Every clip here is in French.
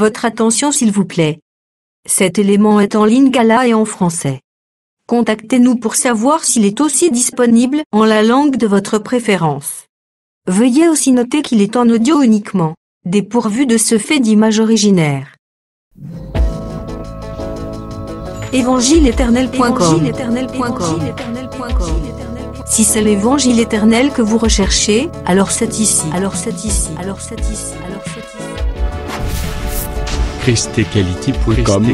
Votre attention s'il vous plaît. Cet élément est en lingala et en français. Contactez-nous pour savoir s'il est aussi disponible en la langue de votre préférence. Veuillez aussi noter qu'il est en audio uniquement, dépourvu de ce fait d'image originaire. Évangile-éternel.com. Si c'est l'évangile éternel que vous recherchez, alors c'est ici. ChristEquality.com.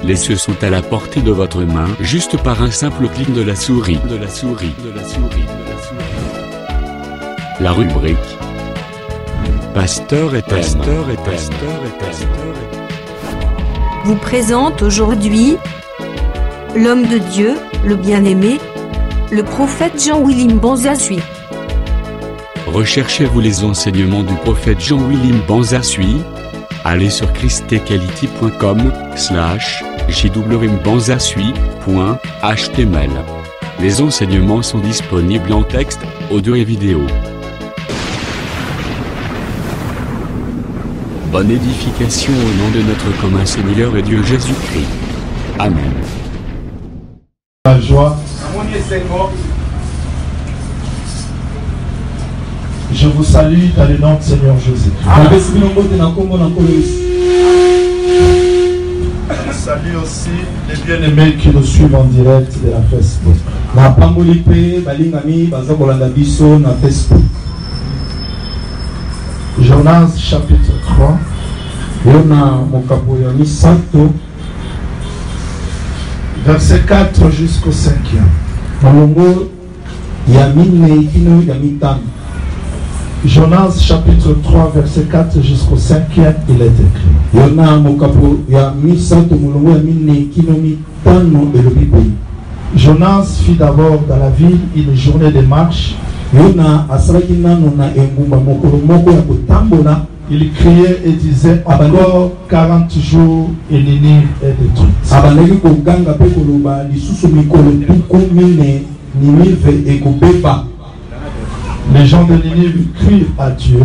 Les cieux sont à la portée de votre main, juste par un simple clic de la souris. La rubrique Pasteur et thème vous présente aujourd'hui l'homme de Dieu, le bien-aimé, le prophète Jean-William Banzassuy. Recherchez-vous les enseignements du prophète Jean-William Banzassuy? Allez sur christequality.com/jwbanzassuy.html. Les enseignements sont disponibles en texte, audio et vidéo. Bonne édification au nom de notre commun Seigneur et Dieu Jésus-Christ. Amen. La joie. Je vous salue dans le nom de Seigneur Jésus-Christ. Je salue aussi les bien-aimés qui nous suivent en direct de la Facebook. Jonas chapitre 3. Verset 4 jusqu'au 5e. Jonas chapitre 3 verset 4 jusqu'au 5e, il est écrit. Jonas fit d'abord dans la ville une journée de marche. Il criait et disait encore 40 jours et Ninive est détruite. Les gens de Ninive crient à Dieu.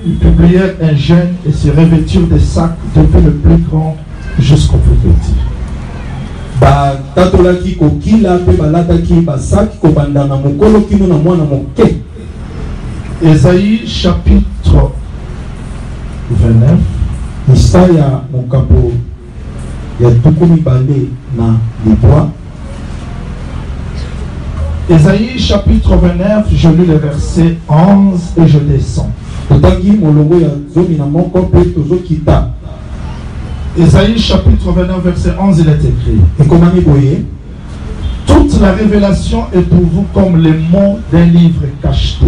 Ils publièrent un jeûne et se revêtirent des sacs depuis le plus grand jusqu'au plus petit. Ésaïe chapitre 29. Ésaïe chapitre 29, je lis le verset 11 et je descends. Ésaïe chapitre 29 verset 11, il est écrit. Toute la révélation est pour vous comme les mots d'un livre cacheté.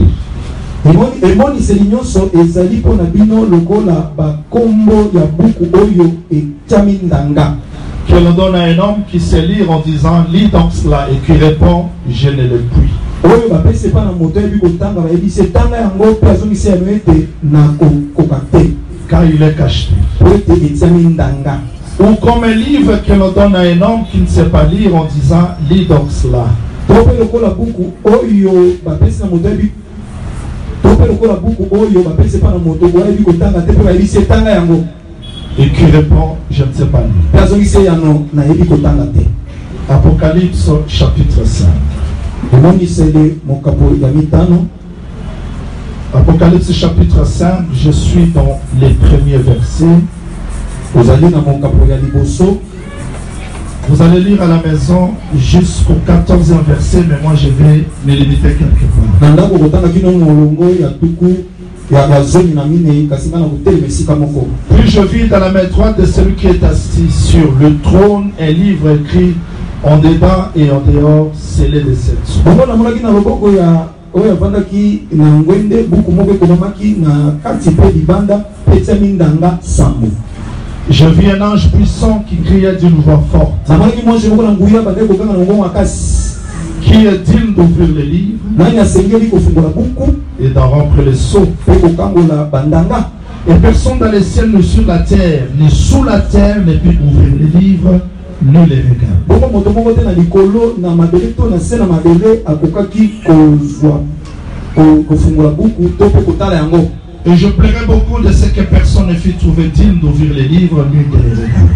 Que l'on donne à un homme qui sait lire en disant lis donc cela et qui répond je ne le puis. Car il est cacheté. Ou comme un livre que l'on donne à un homme qui ne sait pas lire en disant lis donc cela. Et qui répond je ne sais pas lire. Apocalypse chapitre 5. Apocalypse chapitre 5, je suis dans les premiers versets. Vous allez lire à la maison jusqu'au 14e verset, mais moi je vais me limiter quelque part. Puis je vis dans la main droite de celui qui est assis sur le trône un livre écrit en dedans et en dehors, scellé de 7 sceaux. Je vis un ange puissant qui criait d'une voix forte, qui est digne d'ouvrir les livres et d'en remplir les sceaux. Et personne dans les ciels, ni sur la terre, ni sous la terre, ne peut ouvrir les livres, ni les regarder. Et je plairais beaucoup de ce que personne ne fut trouvé digne d'ouvrir les livres ni de les regarder.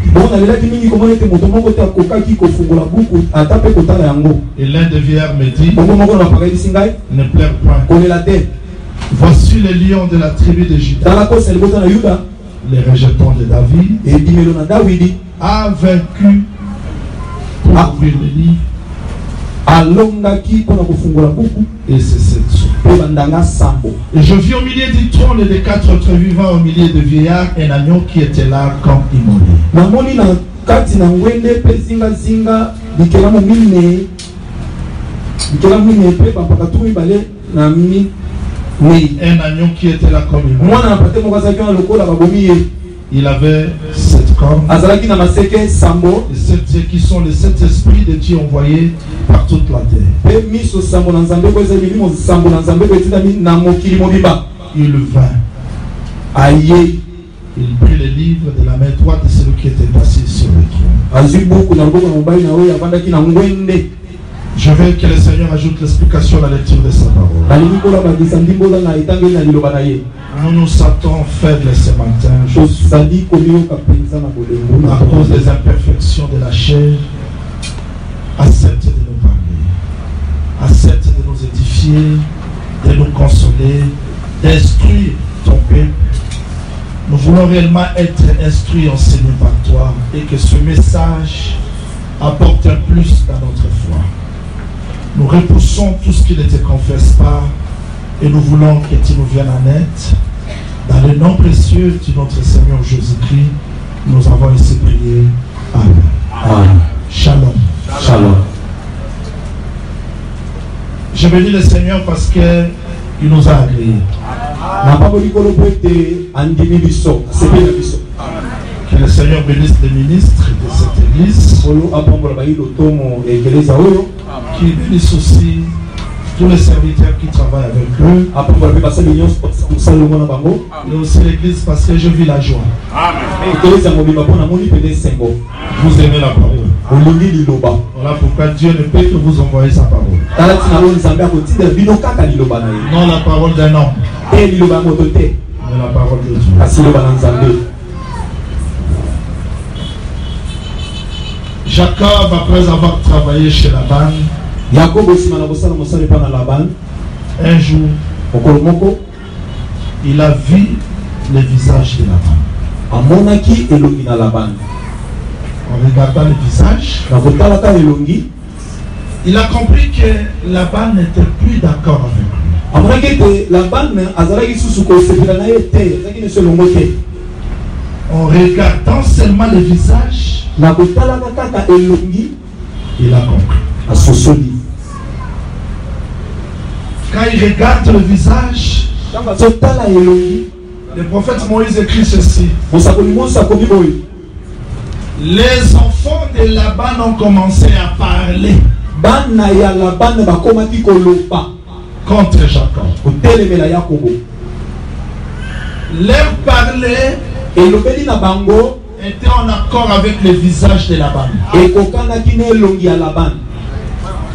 Et l'un des vieillards me dit, ne pleure point. Voici les lions de la tribu de Juda, les rejetons de David, a vaincu pour ouvrir les livres. Et c'est cette soupe. Et je vis au milieu du trône et des 4 êtres vivants, au milieu de vieillards, un agneau qui était là comme immolé. Un agneau qui était là comme immolé. Il avait 7 cornes. Et 7 qui sont les 7 esprits de Dieu envoyés par toute la terre. Il vint. Il prit les livres de la main droite de celui qui était assis sur le trône. Je veux que le Seigneur ajoute l'explication à la lecture de sa parole. Nous nous sentons faibles ce matin à cause des imperfections de la chair. Accepte de nous parler, accepte de nous édifier, de nous consoler, d'instruire ton peuple. Nous voulons réellement être instruits, enseignés par toi, et que ce message apporte un plus dans notre foi. Nous repoussons tout ce qui ne te confesse pas et nous voulons que tu nous viennes en aide. Dans le nom précieux de notre Seigneur Jésus-Christ, nous avons ainsi prié. Amen. Amen. Shalom. Shalom. Je bénis le Seigneur parce qu'il nous a agréés. Que le Seigneur bénisse les ministres de cette église. Qu'il bénisse aussi tous les serviteurs qui travaillent avec eux. Et aussi l'église parce que je vis la joie. Vous aimez la parole. Voilà pourquoi Dieu ne peut que vous envoyer sa parole. Non la parole d'un homme, mais la parole de Dieu. Jacob, après avoir travaillé chez Laban, un jour, il a vu le visage de Laban. En regardant le visage, il a compris que Laban n'était plus d'accord avec lui. En regardant seulement le visage, il a compris. Quand il regarde le visage, le prophète Moïse écrit ceci. Les enfants de Laban ont commencé à parler contre Jacob. Leur parler était en accord avec le visage de Laban.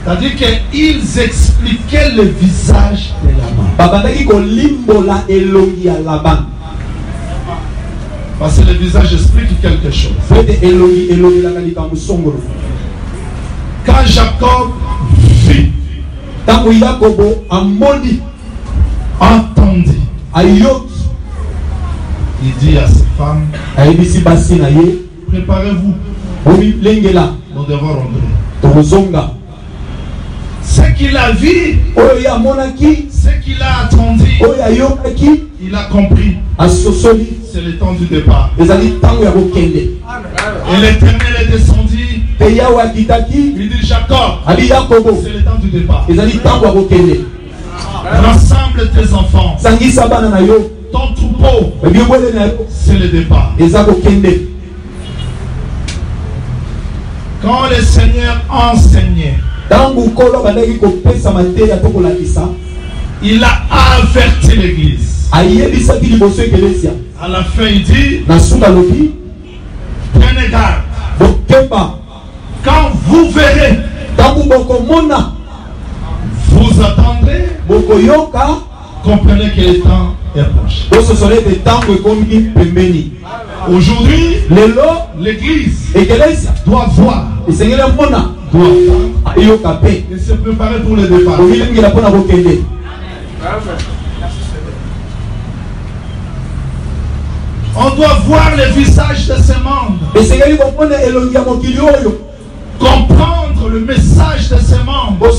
C'est-à-dire qu'ils expliquaient le visage de Laban. Parce que le visage explique quelque chose. Quand Jacob vit, entendit, il dit à ses femmes, préparez-vous, nous devons rentrer. Ce qu'il a vu, ce qu'il a attendu, il a compris. C'est le temps du départ. Et l'Éternel est descendu. Il dit Jacob, c'est le temps du départ. Rassemble tes enfants. Ton troupeau, c'est le départ. Quand le Seigneur enseignait, il a averti l'église. À la fin, il dit, prenez garde. Quand vous verrez Vous attendrez, bokoyoka, comprenez que le temps est proche. ce soleil de temps que comme pembeni. Aujourd'hui, l'église l'Église doit voir, et Seigneur mona doit et se préparer pour le départ. On doit voir le visage de ces membres. Comprendre le message de ces membres.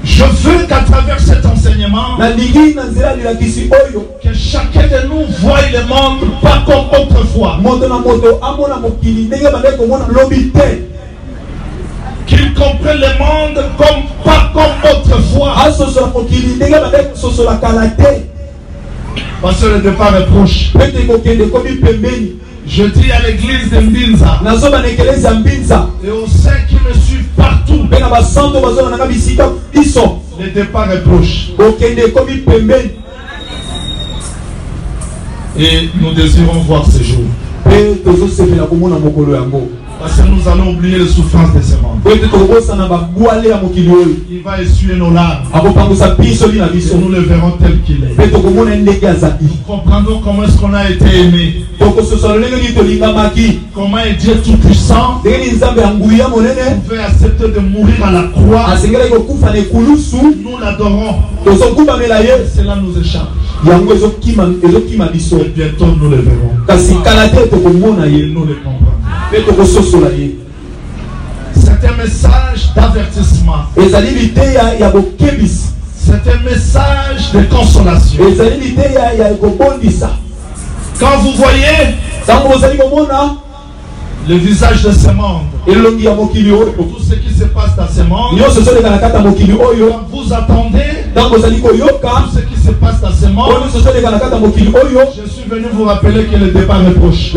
Je veux qu'à travers cet enseignement, que chacun de nous voie le monde pas comme autrefois. Qu'il comprenne le monde pas comme autrefois. Parce que le départ est proche. Je dis à l'église de Mbinza et aux saints qui me suivent partout, le départ est proche. Et nous désirons voir ce jour. Parce que nous allons oublier les souffrances de ce monde. Il va essuyer nos larmes. Et nous le verrons tel qu'il est. Nous comprendrons comment est-ce qu'on a été aimé. Comment est Dieu tout-puissant pouvait accepter de mourir à la croix. Nous l'adorons. Cela nous échappe. Et bientôt nous le verrons. Et nous le comprendrons. C'est un message d'avertissement. C'est un message de consolation. Quand vous voyez le visage de ce monde, tout ce qui se passe dans ce monde, quand vous attendez tout ce qui se passe dans ce monde, je suis venu vous rappeler que le départ est proche.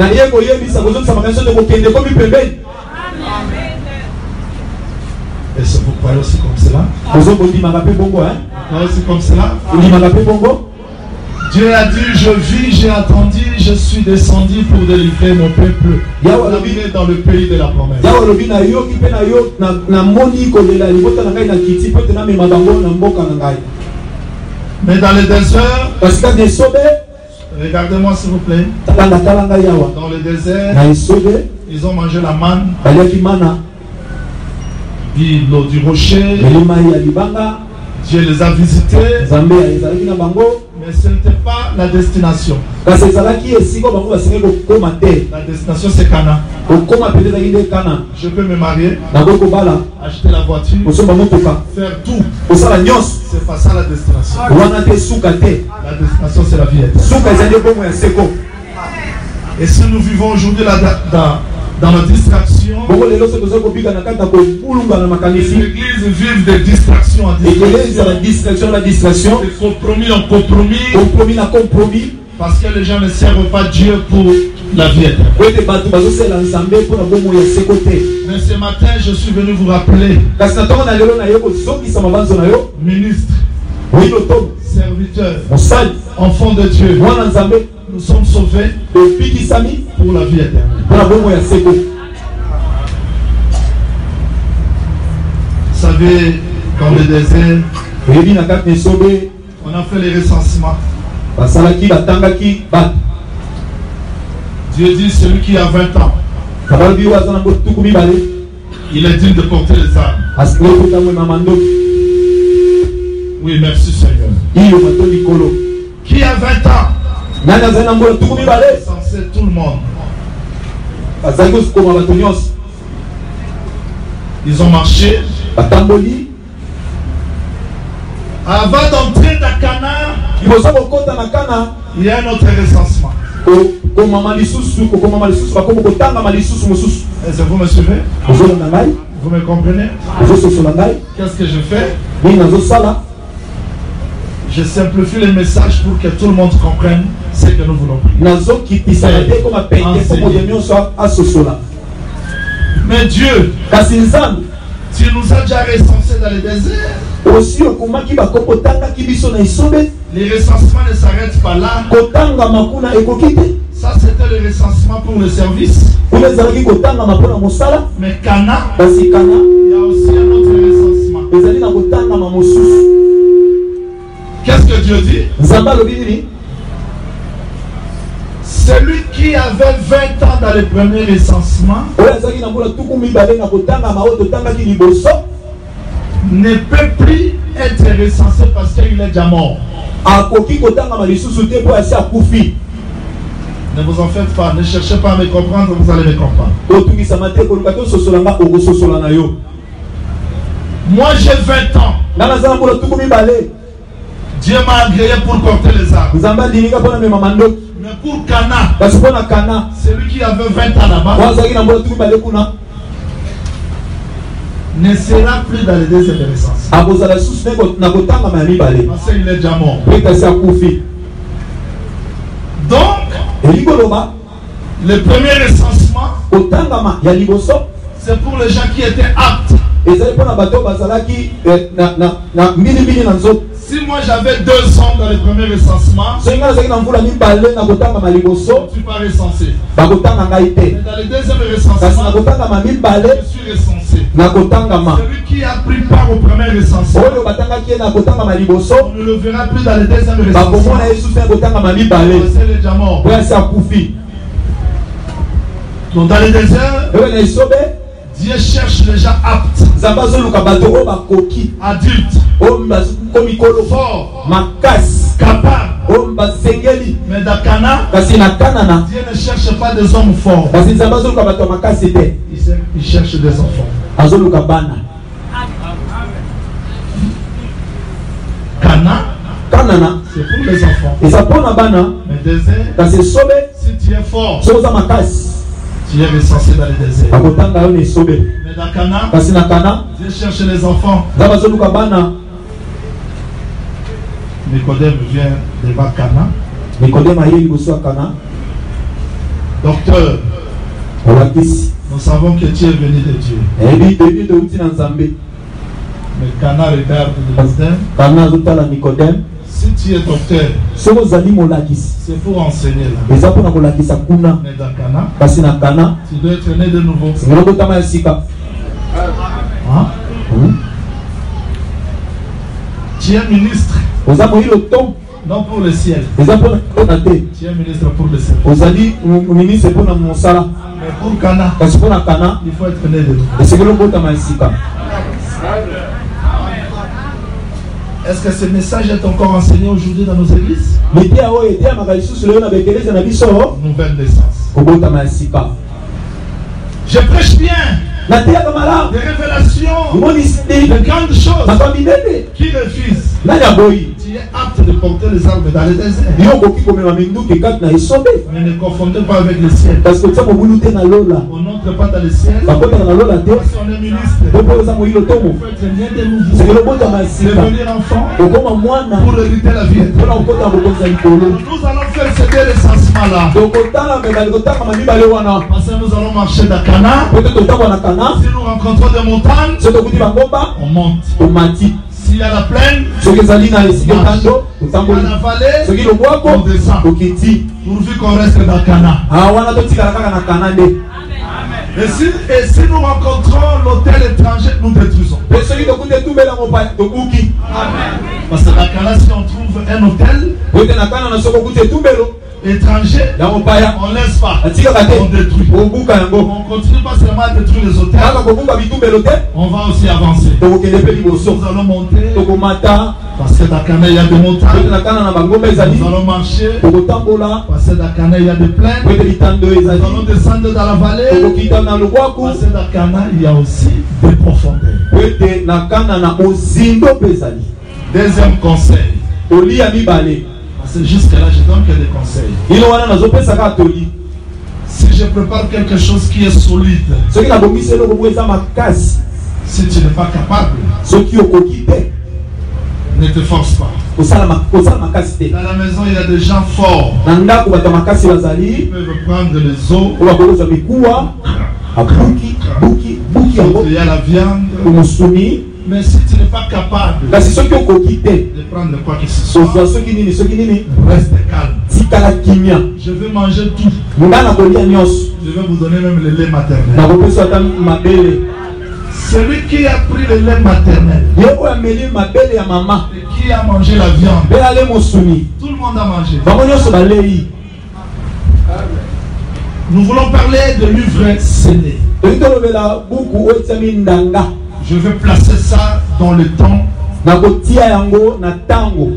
Et c'est vous croyez aussi comme cela? Vous croyez aussi comme cela? Dieu a dit, je vis, j'ai attendu, je suis descendu pour délivrer mon peuple. Dans le pays de la promesse. Mais dans le désert, regardez-moi s'il vous plaît. Dans le désert, ils ont mangé la manne, l'eau du rocher. Dieu les a visités. Mais ce n'était pas la destination. La destination c'est Cana. Je peux me marier, acheter la voiture, faire tout. C'est pas ça la destination. La destination c'est la vie éternelle. Et si nous vivons aujourd'hui dans la distraction, l'église vive des distractions en distraction, de compromis en compromis, parce que les gens ne servent pas Dieu pour la vie éternelle. Mais ce matin, je suis venu vous rappeler, ministre, serviteur, enfant de Dieu, nous sommes sauvés pour la vie éternelle. Vous savez, dans le désert, on a fait les recensements. Dieu dit celui qui a 20 ans, il est digne de porter les armes. Oui, merci Seigneur. Qui a 20 ans? Censé tout le monde. Ils ont marché. Avant d'entrer dans Cana, il y a un autre recensement. Est-ce que vous me suivez? Vous me comprenez? Qu'est-ce que je fais? Je simplifie le message pour que tout le monde comprenne ce que nous voulons. Mais Dieu, tu nous as déjà recensés dans le désert. Les recensements ne s'arrêtent pas là. Ça c'était le recensement pour le service. Mais Cana, il y a aussi un autre recensement. Qu'est-ce que Dieu dit? Celui qui avait 20 ans dans le premier recensement ne peut plus être recensé parce qu'il est déjà mort. Ne vous en faites pas, ne cherchez pas à me comprendre, vous allez me comprendre. Moi j'ai 20 ans. Dieu m'a agréé pour porter les arbres. Mais pour Cana, celui qui avait 20 ans là-bas ne sera plus dans les deuxième recensement. Parce qu'il est déjà mort. Donc, le premier recensement, c'est pour les gens qui étaient aptes. Si moi j'avais 2 ans dans le premier recensement, tu n'es pas recensé. Mais dans le deuxième recensement, je suis recensé. Celui qui a pris part au premier recensement, on ne le verra plus dans le deuxième recensement. C'est déjà mort. Donc dans le désert, Dieu cherche les gens aptes, adultes, forts, capables. Mais dans Cana, Dieu ne cherche pas des hommes forts. Il cherche des enfants. Cana, c'est pour les enfants. Mais désert, si tu es fort, tu es recensé dans le désert. Mais dans Cana, Dieu cherche les enfants. Nicodème vient devant Cana. Docteur, nous savons que tu es venu de Dieu. Mais Cana regarde Nicodème. Si tu es docteur, c'est pour enseigner là. Mais dans Cana, tu dois être né de nouveau. Hein? Tu es ministre. Non pour le ciel. Tu es ministre pour le ciel. Mais pour Cana, il faut être né de nouveau. Est-ce que ce message est encore enseigné aujourd'hui dans nos églises? Nouvelle naissance. Je prêche bien des révélations, de grandes choses qui refusent. Tu es apte de porter les armes dans le désert. Mais ne confondez pas avec le ciel. On n'entre pas dans le ciel parce qu'on est ministre. Il faut être né de nouveau, devenir enfant pour hériter la vie. Nous allons faire ces deux recensements-là. Parce que nous allons marcher dans Cana. Si nous rencontrons des montagnes, on monte. S'il y a la plaine, s'il y a la vallée, on descend. Pourvu qu'on reste dans Cana. Et si nous rencontrons l'hôtel étranger, nous détruisons. Parce que dans Cana, si on trouve un hôtel étranger, on ne laisse pas, on détruit. On continue pas seulement à détruire les hôtels, on va aussi avancer. Nous allons monter, parce que dans Cana il y a des montagnes. Nous allons marcher, parce que dans Cana il y a des plaines. Nous allons descendre dans la vallée, parce que dans Cana il y a aussi des profondeurs. Deuxième conseil. C'est jusque-là, je donne que des conseils. Si je prépare quelque chose qui est solide, si tu n'es pas capable, ne te force pas. Dans la maison, il y a des gens forts qui peuvent prendre les os. Il y a la viande. Mais si tu n'es pas capable de prendre quoi que ce soit, reste calme. Je veux manger tout. Je vais vous donner même le lait maternel. Celui qui a pris le lait maternel ye oyo ameli mabele ya mama et qui a mangé la viande. mpe ale mosuni Tout le monde a mangé. bango nyonso balei. Nous voulons parler de l'ivraie scellée. tolingi tolobela buku oyo etiami ndanga Je vais placer ça dans le temps, na kotia yango na ntango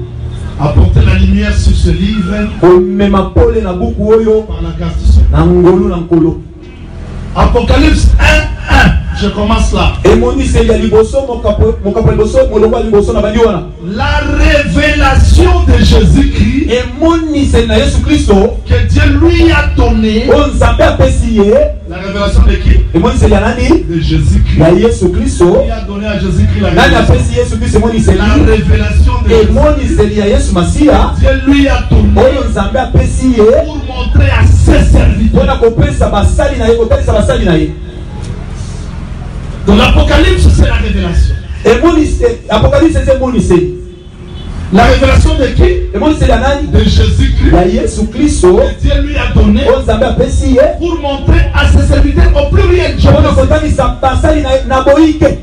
apporter la lumière sur ce livre komema pole na buku oyo par la grâce du Seigneur. na ngolu na nkolo. Apocalypse 1:1. Je commence là. emoniseli ya liboso mokapo ya liboso molongo ya liboso na bandi wana La révélation de Jésus-Christ emoniseli na Yesu Kristo que Dieu lui a donné. oyo nzambe apesi ye. La révélation de qui? emoniseli ya nani? De Jésus-Christ. ya Yesu Kristo. Qui a donné à Jésus-Christ la nani révélation? apesi Yesu Kristo emoniseli? La révélation de Jésus. emoniseli ya Yesu Masiya Dieu lui a donné oyo nzambe apesi ye pour montrer à ses serviteurs. mpona kopesa basali na ye, kotalisa basali na ye. Dans l'Apocalypse, c'est la révélation. Apocalypse eza emoniseli. La révélation de qui? emoniseli ya nani? De Jésus-Christ. ya Yesu Kristo Que Dieu lui a donné oyo nzambe apesi ye pour montrer à ses serviteurs au pluriel. mpona kotalisa basali na boyike.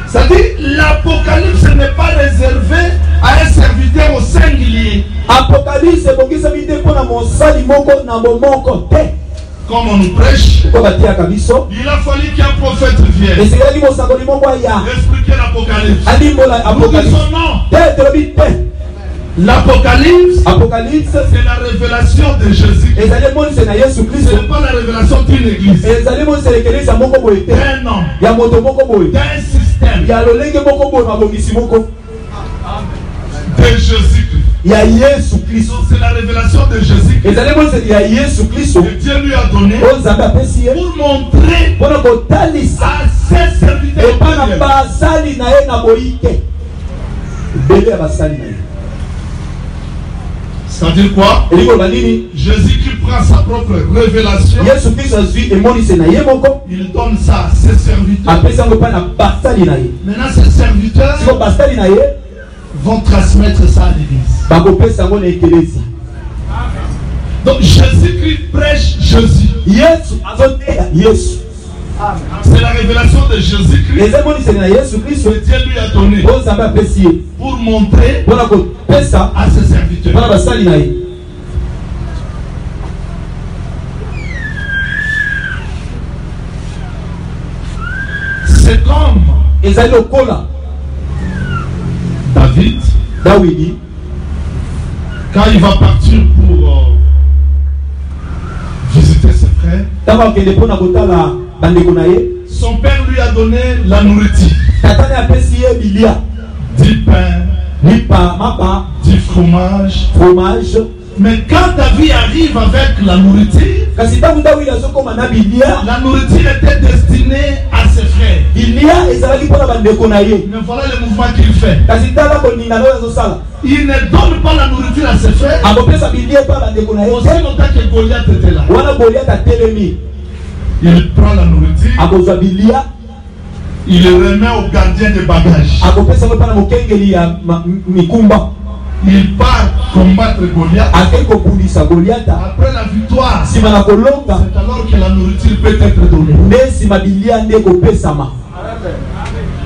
C'est-à-dire, l'Apocalypse n'est pas réservé à un serviteur au singulier. Apocalypse ebongisami te mpona mosali moko na bomoko te. Comme on nous prêche, po batiaka biso il a fallu qu'un prophète vienne esekelaki mosakoli moko aya expliquer l'Apocalypse. alimbola Nous Apocalypse disons non. te tolobi te. L'Apocalypse, Apocalypse c'est la révélation de Jésus. ezali emoniseli na Yesu Ce Kristo, n'est pas la révélation d'une église, ezali emoniseli ekelisa moko boye te, d'un homme, ya moto moko boye, d'un système, ya lolenge moko boye, mabongisi moko de Jésus-Christ. ya Yesu Kristo. Donc c'est la révélation de Jésus-Christ ezali emoniseli ya Yesu Kristo que Dieu lui a donné oyo nzambe apesi ye pour montrer mpona kotalisa à ses serviteurs epai na pluriel. basali na ye na boyike ebele ya basali na ye. C'est-à-dire quoi? elingi koloba nini? Jésus-Christ prend sa propre révélation, Yesu Kristo azwi emoniseli na ye moko il donne ça à ses serviteurs. apesi yango epai na basali na ye. Maintenant, ces serviteurs siko basali na ye vont transmettre ça à l'église. bakopesa yango na ekelesi. Donc Jésus-Christ prêche Jésus. Yesu azoteya Yesu. C'est la révélation de Jésus-Christ eza emoniseli na Yesu Kristo que Dieu lui a donné oyo nzambe apesi ye pour montrer mpona kopesa à ses serviteurs. mpona basali na ye. C'est comme ezali lokola David, Dawidi quand il va partir pour visiter ses frères, ntango akende mpona kotala bandeko na ye, son père lui a donné la nourriture. tata ne apesi ye bilia 10 pains, lipa mapa 10 fromages. fromage. Mais quand David arrive avec la nourriture, kasi ntango Dawidi azokoma na bilia, la nourriture était destinée à ses frères. bilia ezalaki mpona bandeko na ye. Mais voilà le mouvement qu'il fait. kasi tala koninga na oyo azosala, Il ne donne pas la nourriture à ses frères akopesa bilia epai bandeko na ye aussi te. longtemps que Goliath était là. wana Goliath atelemi, Il prend la nourriture, akozwa bilia il le remet au gardien de bagages. akopesa yango epai na mokengeli ya mikumba, Il part combattre Goliath. akei kobundisa Goliath. Après la victoire, c'est nsima na kolonga alors que la nourriture peut être donnée. nde nsima bilia nde ekopesama.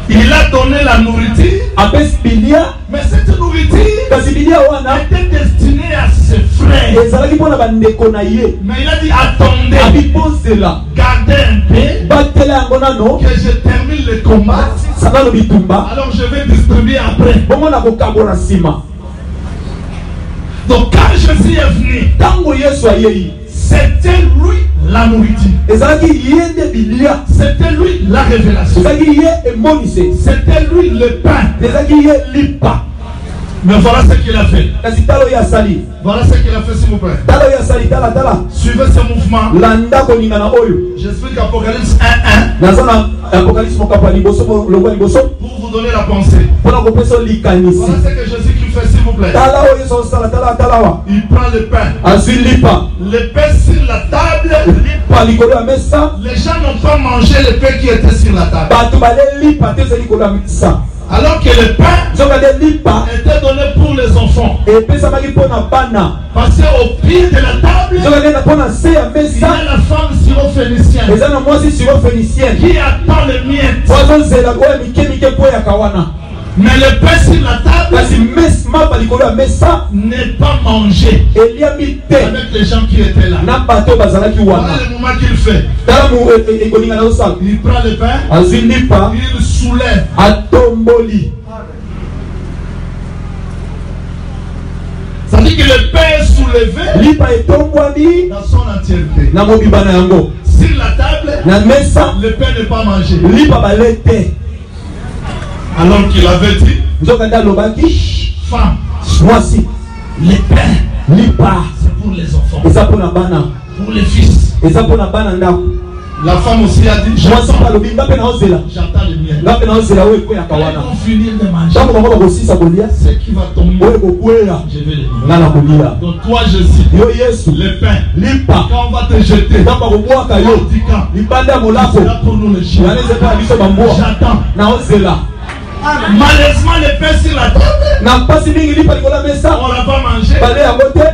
Il a donné la nourriture, apesi bilia, mais cette nourriture kasi bilia wana était destinée à ses frères. ezalaki mpona bandeko na ye. Mais il a dit attendez, abibosela gardez un peu, batela yango nano que je termine le combat. sangano bitumba, Alors je vais distribuer après. bongo na kokambola nsima. Donc quand Jésus est venu, ntango Yesu ayei, c'était lui la nourriture. ezalaki ye nde bilia, C'était lui la révélation. ezalaki ye emonise, C'était lui le pain. ezalaki ye lipa. Mais voilà ce qu'il a fait. kasi tala oyo asali, Voilà ce qu'il a fait, s'il vous plaît. tala oyo asali, tala Suivez ce mouvement. landa koninga na oyo. J'explique Apocalypse 1:1 naza na apokalipse mokapo ya liboso longwa liboso pour vous donner la pensée. mpona kopesa likanisi. Voilà ce que Jésus fait, s'il vous plaît. tala oyo Yesu azosala, tala wa Il prend le pain, azwi lipa, le pain sur la table. lipa likolo ya mesa, Les gens n'ont pas mangé le pain qui était sur la table. bato bale lipa te eza likolo ya mesa. Alors que le pain nzoka nde lipa était donné pour les enfants. Passé au pied de la table, il y a la femme syrophénicienne qui attend le miettes. Mais le pain sur la table n'est pas mangé avec les gens qui étaient là. Voilà le moment qu'il fait. Il prend le pain, il soulève. Ça dit que le pain est soulevé dans son entièreté. Sur la table, le pain n'est pas mangé. Alors qu'il avait dit, femme, les pains, c'est pour les enfants, pour les fils. La femme aussi a dit, j'attends le mien. Quand ils vont finir de manger, ce qui va tomber, je vais le dire. Donc toi Jésus, le pain, quand on va te jeter, sera pour nous le chien. J'attends. Malheureusement, le pain sur la table, on n'a pas mangé.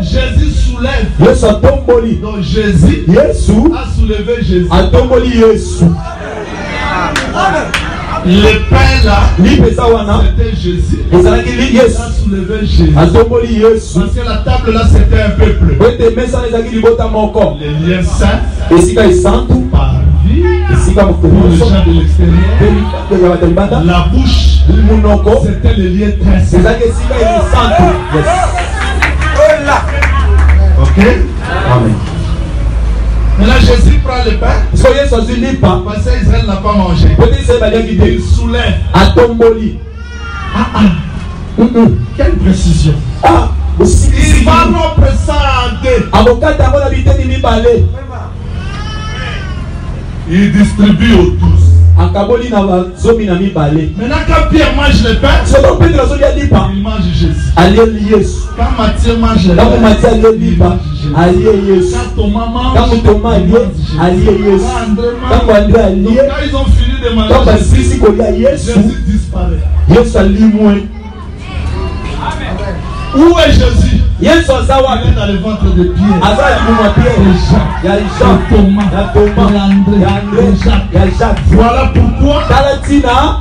Jésus soulève. Donc Jésus a soulevé Jésus. Le pain là, c'était Jésus. Il a soulevé Jésus. Parce que la table là, c'était un peuple. Les liens saints, par vie, pour les gens de l'extérieur. La bouche, c'était le lien très saint. Ok? Amen. Maintenant Jésus prend le pain. Parce qu'Israël n'a pas mangé. Il soulève. Quelle précision. Il va rompre ça en deux. Il distribue aux tous. Maintenant quand Pierre mange le pain, il mange Jésus. Quand Matthieu mange le pain, il mange Jésus. Quand Thomas mange, quand ils ont fini de manger, Jésus disparaît. Où est Jésus? Il est dans le ventre de Pierre, de Thomas, d'André, de Jacques. Voilà pourquoi,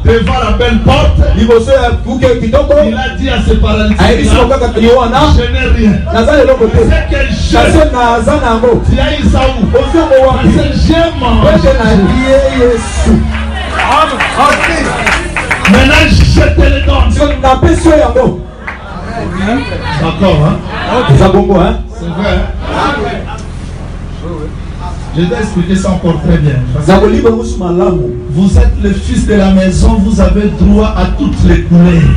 devant la belle porte, il a dit à ses paralytiques, je n'ai rien. C'est que tu as eu ça où? Parce que j'ai mangé. Maintenant je te le donne. D'accord, hein? C'est vrai. Je vais expliquer ça encore très bien. Vous êtes le fils de la maison, vous avez droit à toutes les couleurs.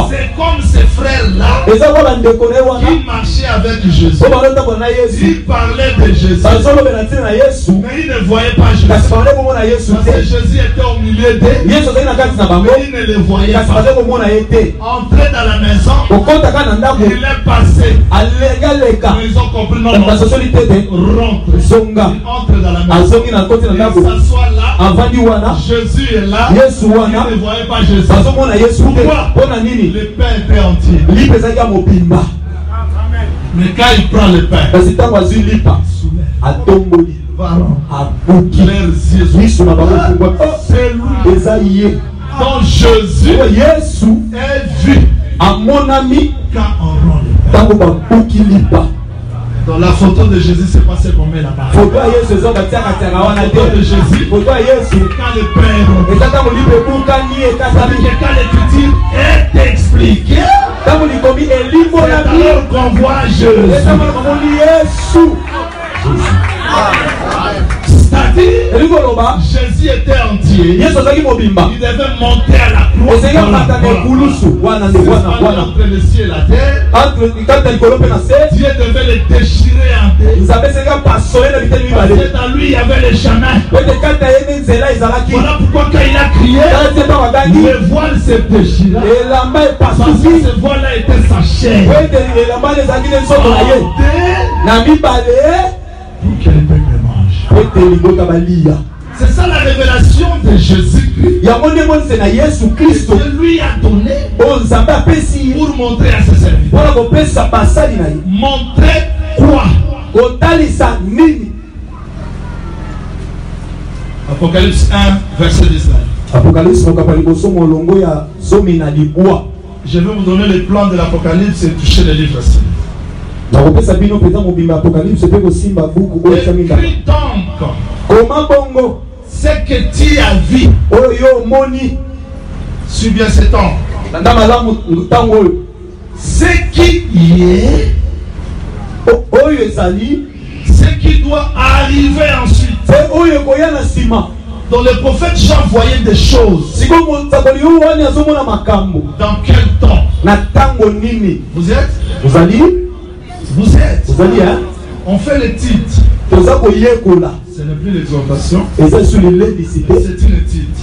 C'est comme ces frères-là qui marchaient avec Jésus. Ils parlaient de Jésus, mais ils ne voyaient pas Jésus. Parce que Jésus était au milieu d'eux, mais ils ne le voyaient pas. Entré dans la maison, il est passé. Ils ont compris, non, rentre. Entre dans la maison. Il s'assoit là. Jésus est là. Il ne voyait pas Jésus. Pourquoi? Le pain était entier. Mais quand il prend le pain, il c'est lui. Donc Jésus est vu quand on rend le pain. Dans la photo de Jésus, c'est pas ce qu'on met là-bas. La photo de Jésus, quand le pain est rompu. Ça veut dire que quand l'écriture est expliquée, c'est alors qu'on voit Jésus. C'est-à-dire, Jésus était entier. Il devait monter à la croix. C'est entre le ciel et la terre. Dieu devait le déchirer en deux. Parce que dans lui, il y avait le chemin. Voilà pourquoi quand il a crié, le voile s'est déchiré. Parce que ce voile-là était sa chair. Pour que le peuple mange. C'est ça la révélation de Jésus-Christ. Dieu lui a donné pour montrer à ses serviteurs. Montrer quoi? Apocalypse 1, verset 10. Je vais vous donner le plan de l'Apocalypse et toucher les livres. Écris donc ce que tu as vu. Suis bien ce temps. Ce qui est, ce qui doit arriver ensuite. Donc le prophète Jean voyait des choses. Dans quel temps? Vous êtes? Vous êtes? Hein? On fait le titre. Ce n'est plus l'exhortation. C'est une titre.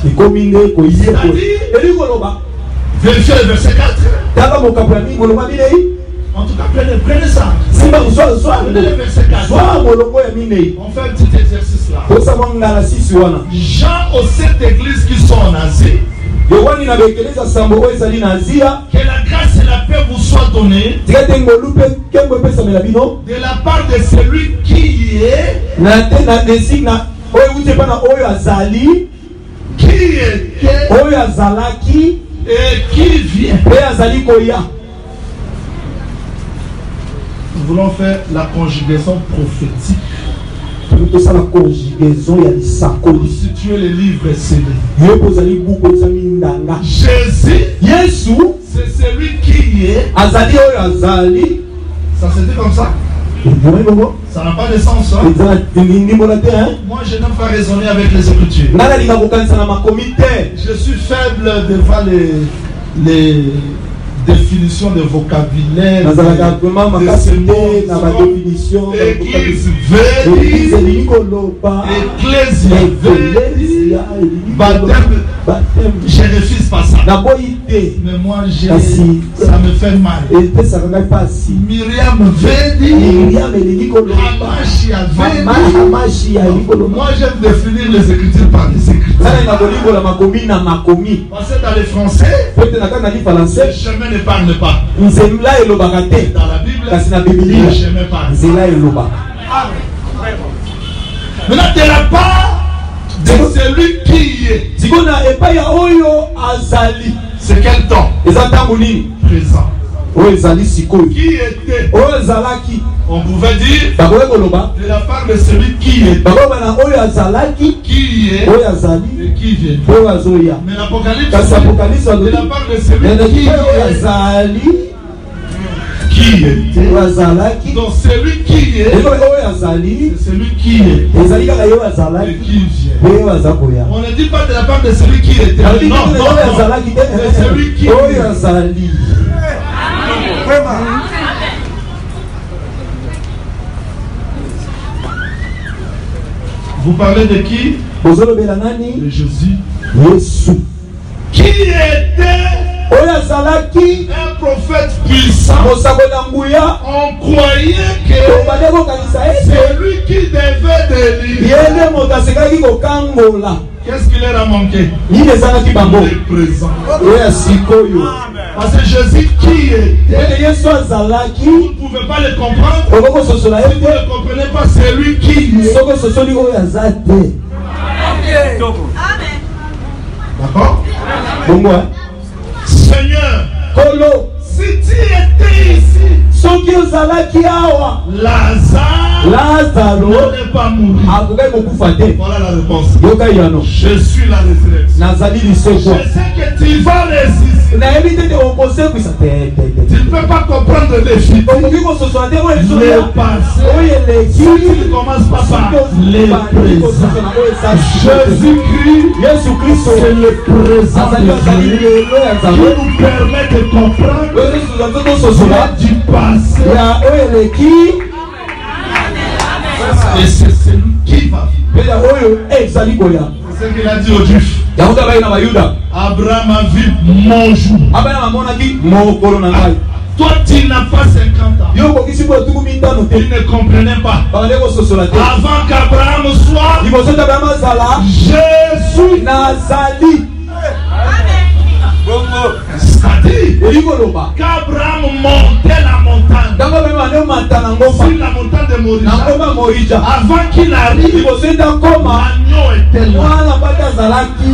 Vérifiez le verset 4. En tout cas, prenez ça. Prenez le verset 4. On fait un petit exercice là. Jean aux 7 églises qui sont en Asie. Que la grâce et la paix vous soient données de la part de celui qui est, qui était et qui vient. Nous voulons faire la conjugaison prophétique. Pour situer les livres scellés. Jésus, c'est celui qui est. Ça se dit comme ça? Ça n'a pas de sens. Hein? Moi, je n'aime pas raisonner avec les Écritures. Je suis faible devant les définition de vocabulaire, de mots, église vélie, ecclésia, baptême, je refuse pas ça. Mais moi, ça me fait mal. Myriam vélie, moi j'aime définir les Écritures par les Écritures. Parce que dans les Français, le chemin ne parle pas. Dans la Bible, le chemin parle. Maintenant, de la part de celui qui est. C'est quel temps? Présent. Qui était? On pouvait dire de la part de celui qui est, qui est et qui vient. Mais l'Apocalypse, de la part de celui qui est, qui était. Donc celui qui est, c'est celui qui est et qui vient. On ne dit pas de la part de celui qui était. Non, c'est celui qui est. Vous parlez de qui? De Jésus. Qui était un prophète puissant. On croyait que c'est lui qui devait délivrer. Qu'est-ce qu'il leur a manqué? Le présent. Parce que Jésus qui était, vous ne pouvez pas le comprendre. Si vous ne comprenez pas, c'est lui qui est. D'accord? Seigneur, si tu étais ici, Lazare n'allait pas mourir. Voilà la réponse. Je suis la résurrection. Je sais que tu vas résister. Tu ne peux pas comprendre le futur, le passé, si tu ne commences pas par le présent. Jésus-Christ, c'est le présent de Dieu qui nous permet de comprendre du passé. Et c'est celui qui va vivre. C'est ce qu'il a dit aux Juifs. Abraham a vu mon jour. Toi, tu n'as pas 50 ans. Yo kokisi po tuku mitano Tu te. ne comprenais pas. Bakale ko sosola te. Avant qu'Abraham soit, Liboso ta bama zala. Jésus. Nazali. C'est-à-dire Elikoloba. qu'Abraham montait la montagne. Dango bema ne matana ngoma. Sur la montagne de Morija. Ngoma Morija. Avant qu'il arrive, Liboso ta koma. l'agneau était là. Mwana bata zalaki.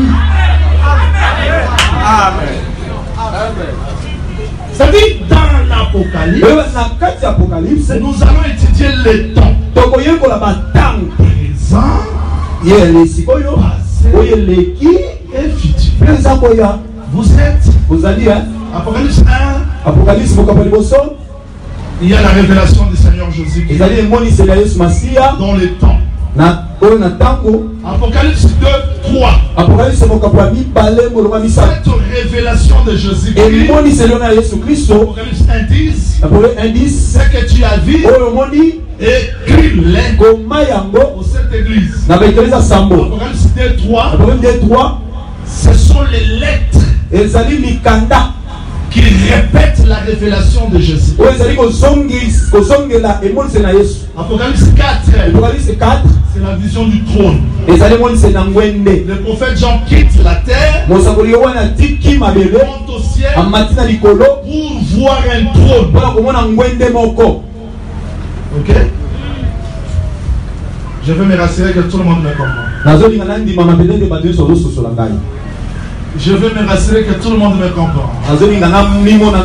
C'est-à-dire dans l'Apocalypse, Ewa na kati Apocalypse. nous allons étudier les temps Tokoyekola batango. présent Yele sikoyo. Oyeleki. et futur. Pesa koya. Vous êtes Ozali hein. Apocalypse 1, Apocalypse mokapa liboso. il y a la révélation du Seigneur Jésus qui Ezali emonisi ya Yesu Masiya. dans les temps. Na oyo na tango. Apocalypse 2, 3. Apocalypse mokapa mibale moloma misato. Cette révélation de Jésus-Christ. Emonisi elona ya Yesu Kristo. Apocalypse 1, 10. Apocalypse indice. Ce que tu as vu, Oyo moni écris-les koma yango pour cette église. na baeglise sambo. Apocalypse 2, 3. Apocalypse 2:3. Ce sont les lettres Ezali mikanda. qui répètent la révélation de Jésus. Oyo ezali kozongela emonisi na Yesu. Apocalypse 4, Apocalypse 4. c'est la vision du trône. Ezali emonisi na ngwende. Le prophète Jean quitte la terre, Mosakoli wana tiki mabele. monte au ciel Amati na likolo. pour voir un trône. Mpona komona ngwende moko. Ok? Je veux me rassurer que tout le monde me comprend. Nazolinga nandima mapete te bato nyonso ozososola ngai. Je veux me rassurer que tout le monde me comprend. Nazolinga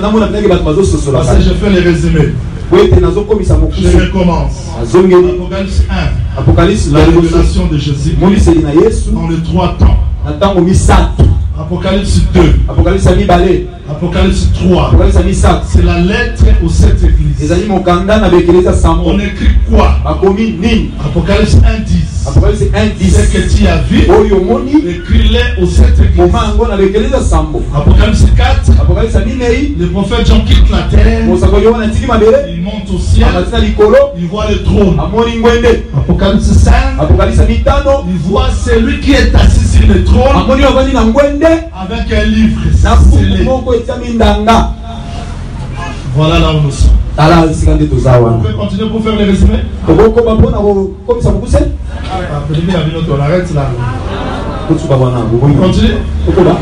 namona ndenge bato bazososola Parce que ngai. je fais les résumés. Po ete nazokomisa Je mokuse. recommence. Nazongeli Apocalypse 1, Apocalypse la na liboso. révélation de Jésus Moniseli na Yesu. dans les 3 temps. Na ntango misato. Apocalypse 2, Apocalypse ya mibale. Apocalypse 3, Apocalypse ya misato. c'est la lettre aux 7 églises. Ezali mokanda na baekeleza sambo. On écrit quoi? Bakomi nini? Apocalypse 1, 10. Apocalypse 1:10. Ce que tu as vu, Oyo moni. écris-les aux 7 églises. Koma yango na baekeleza sambo. Apocalypse 4, Apocalypse ya minei. le prophète Jean quitte la terre, Mosakoli wana tiki mabele. il monte au ciel, Amati na likolo. il voit le trône. Amoni ngwende. Apocalypse 5, Apocalypse ya mitano. il voit celui qui est assis sur le trône Amoni wavandi na ngwende. avec un livre Na buku scellé. moko etiami ndanga. Voilà là où nous sommes. Tala esika nde toza On wana. peut continuer pour faire les résumés? Tokokoma mpona kokomisa mokuse. On arrête là. Kotuka wana On bokoyi. continue? Tokoba.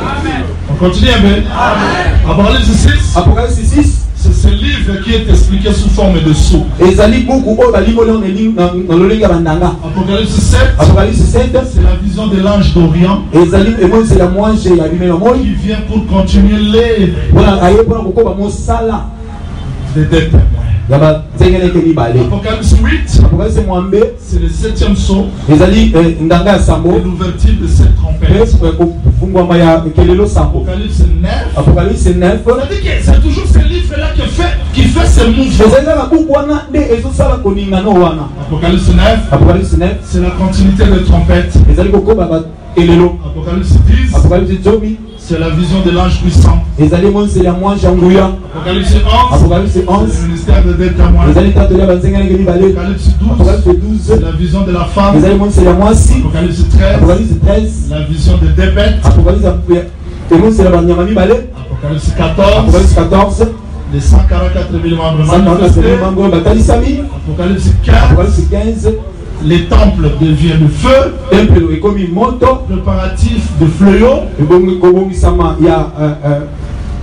On continue un peu. Apocalypse 6, Apocalypse 6. c'est ce livre qui est expliqué sous forme de sceau. Ezali buku oyo balimoli na lolenge ya bandanga. Apocalypse 7, Apocalypse 7. c'est la vision de l'ange d'Orient Ezali emonisi ya mwanje ya bimelo moi. qui vient pour continuer les Mpona aye mpona kokoba mosala des témoins. ya banzengeleke mibale. Apocalypse 8, Apocalypse mwambe. c'est le 7e sceau Ezali ndanga ya et sambo. l'ouverture de cette trompette. Kofungwama ya ekelelo sambo. Apocalypse 9, Apocalypse 9. c'est-à-dire que c'est toujours ce livre-là qui fait ce mouvement. ezali kaka buku wana nde ezosala koningana wana. Apocalypse 9, Apocalypse 9 c'est la continuité de trompette. ezali kokoba bakelelo. Apocalypse 10, Apocalypse 10 c'est la vision de l'ange puissant. ezali emonisi ya mwanje ya nguya. Apocalypse 11, Apocalypse c'est 11 le ministère de deux témoins. ezali tatoli ya banzengeleke mibale. Apocalypse 12, Apocalypse c'est 12 la vision de la femme. ezali emonisi ya mwasi. Apocalypse 13, Apocalypse 13 la vision de deux bêtes. Apocalypse emonisi ya banyama mibale. Apocalypse 14, Apocalypse 14 les 144 000 membres manifestés. mango batalisami. Apocalypse 15, Apocalypse 15 les temples deviennent le feu. tempelo ekomi moto. Préparatif de fléau. Kobongisama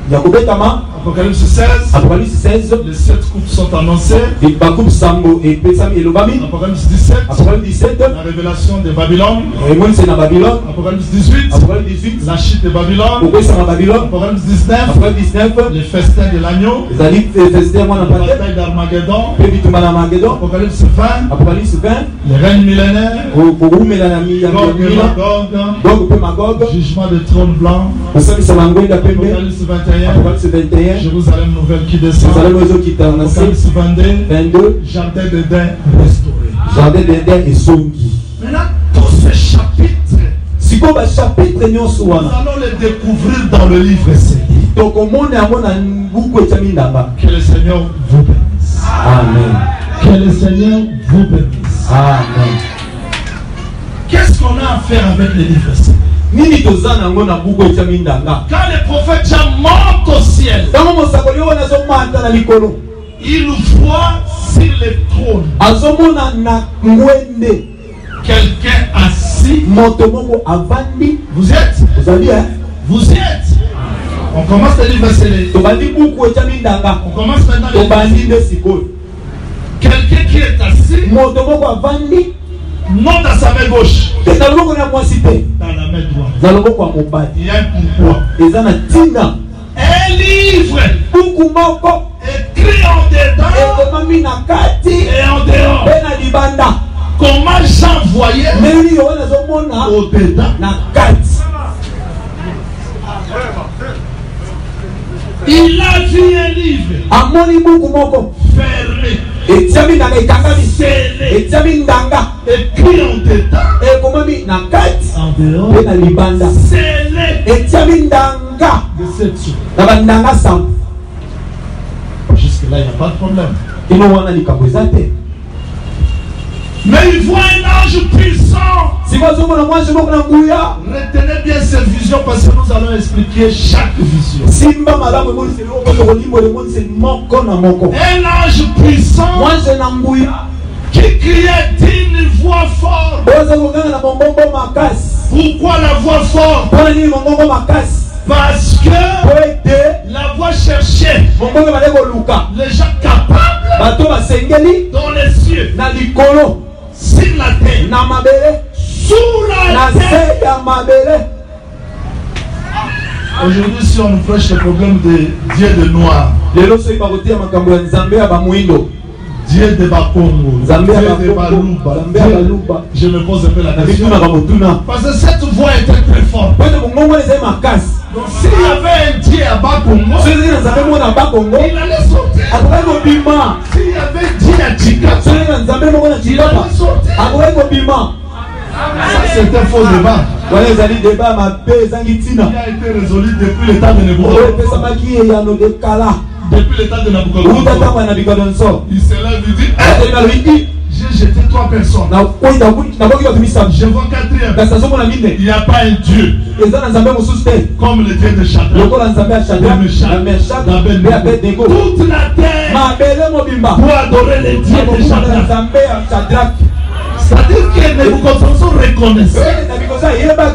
ya kobetama. Apocalypse 16, Apocalypse 16 les 7 coupes sont annoncées. bakupe sambo epesami elobami. Apocalypse 17, Apocalypse 17 la révélation de Babylone. emonisi na Babylone. Apocalypse 18, Apocalypse 18 la chute de Babylone. kokwesama Babylone. Apocalypse 19, Apocalypse 19 les festins de l'agneau. ezali festin ya mwana La pate bataille d'Armageddon. mpe bitumba na Magedon. Apocalypse 20, Apocalypse 20 les règnes millénaires. koumela na Gog et mila Magog, Gog mpe Magog jugement de trône blanc. kosambisa bangwenda pembe. Apocalypse 21, Apocalypse 21 Jérusalem nouvelle qui descend. ezalemi ezokita na se. Apocalypse 22, 22 jardin d'Éden restauré. jardin d'Eden ezongi. Maintenant, tous ces chapitres, sikoyo bachapitre nyonso nous wana allons les découvrir dans le livre saint. tokomona yango na buku etiami ndanga. Que le Seigneur vous bénisse. Amen. Que le Seigneur vous bénisse. Amen. Qu'est-ce qu'on a à faire avec les livres saints? nini toza nango na buku etiami ndanga. Quand le prophète Jean monte au ciel, ntango mosakoli oyo nazomata Il voit sur le trône quelqu'un assis. Vous êtes? Vous y êtes? On commence à lire verset. On commence maintenant à lire. Quelqu'un qui est assis, non dans sa main gauche, dans la main droite. Il y a un pourquoi. Un livre écrit en dedans et en dehors. Comment Jean voyait au dedans. Il a vu un livre fermé, scellé, écrit en dedans, en dehors, scellé, déception. Jusque là, il n'y a pas de problème. Mais il voit un ange puissant. Retenez bien cette vision parce que nous allons expliquer chaque vision. Un ange puissant qui criait d'une voix forte. Pourquoi la voix forte? Parce que la voix cherchait les gens capables dans les cieux, sur la terre, sous la terre. Aujourd'hui, si on nous prêche le problème de Dieu de noir, Dieu de Bakongo, Dieu de Baluba, je me pose un peu la question. Parce que cette voix était très forte. Donc s'il y avait un Dieu à Bakongo, il allait sortir. S'il y avait Dieu à Tchika, il allait sortir. Ça c'est un faux débat. Qui a été résolu depuis le temps de Nebuchadnezzar. Depuis le temps de Nabucodonosor. Il se lève et dit, j'ai jeté 3 personnes. Je vois 4e. Il n'y a pas un Dieu comme le Dieu de Shadrach, de Meshach, d'Abednego. Toute la terre pour adorer le Dieu de Shadrach. C'est-à-dire que Nabucodonosor reconnaissait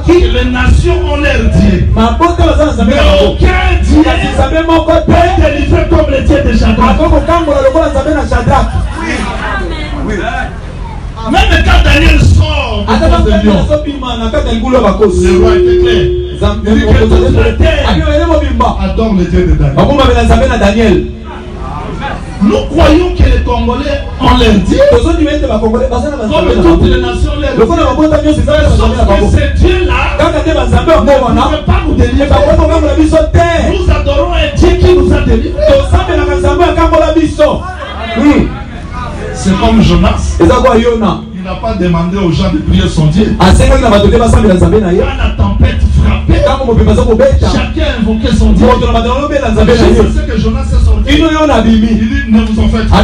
que les nations ont leur Dieu. Mais aucun Dieu peut délivrer comme le Dieu de Shadrach. Même quand Daniel sort de lion, le roi était clair. Il dit que toute la terre adore le Dieu de Daniel. Nous croyons que les Congolais ont leur Dieu, comme toutes les nations leur Dieu. Sauf que ce Dieu-là ne peut pas nous délivrer. Nous adorons un Dieu qui nous a délivrés. C'est comme Jonas. Il n'a pas demandé aux gens de prier son Dieu. Quand la tempête frappait, chacun invoquait son Dieu. C'est ce que Jonas est sorti. Il dit, ne vous en faites pas.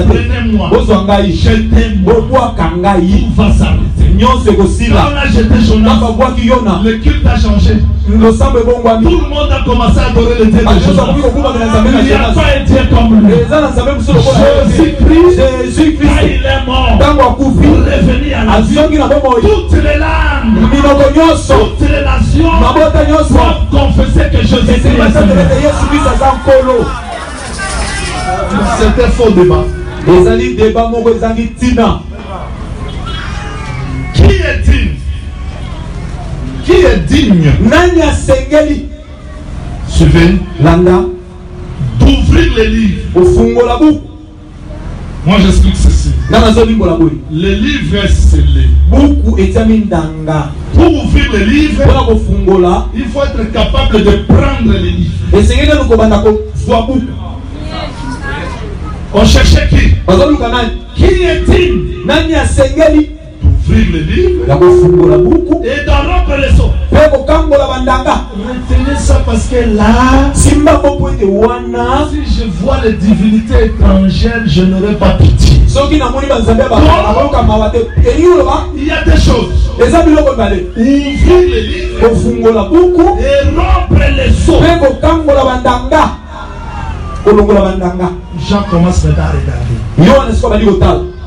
Prenez-moi. Jetez-moi. Tout va s'arrêter. Quand on a jeté Jonas, le culte a changé. Tout le monde a commencé à adorer le Dieu de Jonas. Il n'y a pas un Dieu comme lui. Jésus-Christ, quand il est mort, pour revenir à la vie, toutes les langues, toutes les nations doivent confesser que Jésus-Christ est Seigneur. C'était faux débat. Qui est digne? Qui est digne? Suivez. D'ouvrir les livres. Moi j'explique ceci. Le livre est scellé. Pour ouvrir le livre, il faut être capable de prendre les livres. On cherchait qui? Qui est digne d'ouvrir le livre et d'en rompre les seaux? Retenez ça parce que là, si je vois les divinités étrangères, je n'aurai pas pitié. Donc, il y a des choses. Ouvrir le livre et rompre les seaux. Jean commence maintenant à regarder.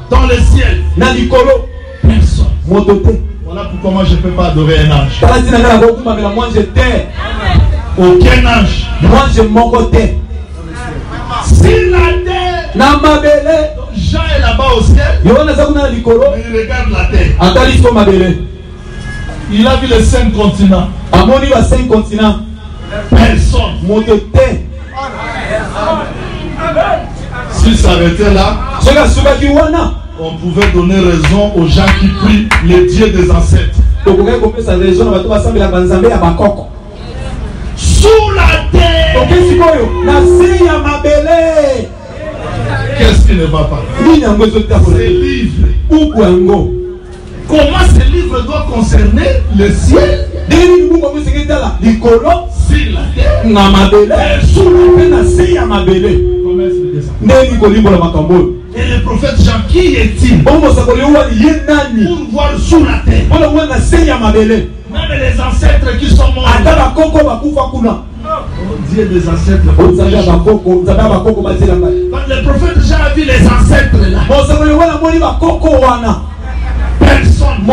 Dans le ciel, personne. Voilà pourquoi moi je ne peux pas adorer un ange. Aucun ange. Si la terre, Jean est là-bas au ciel, mais il regarde la terre. Il a vu les 5 continents. Personne. S'il s'arrêtait là, on pouvait donner raison aux gens qui prient les dieux des ancêtres. Sous la terre, qu'est-ce qui ne va pas? Ces livres. Comment ces livres doivent concerner le ciel? Si la terre, sous la terre. Et le prophète Jean, qui est-il pour voir sous la terre? Même les ancêtres qui sont morts. Dieu des ancêtres. Quand le prophète Jean a vu les ancêtres là, personne.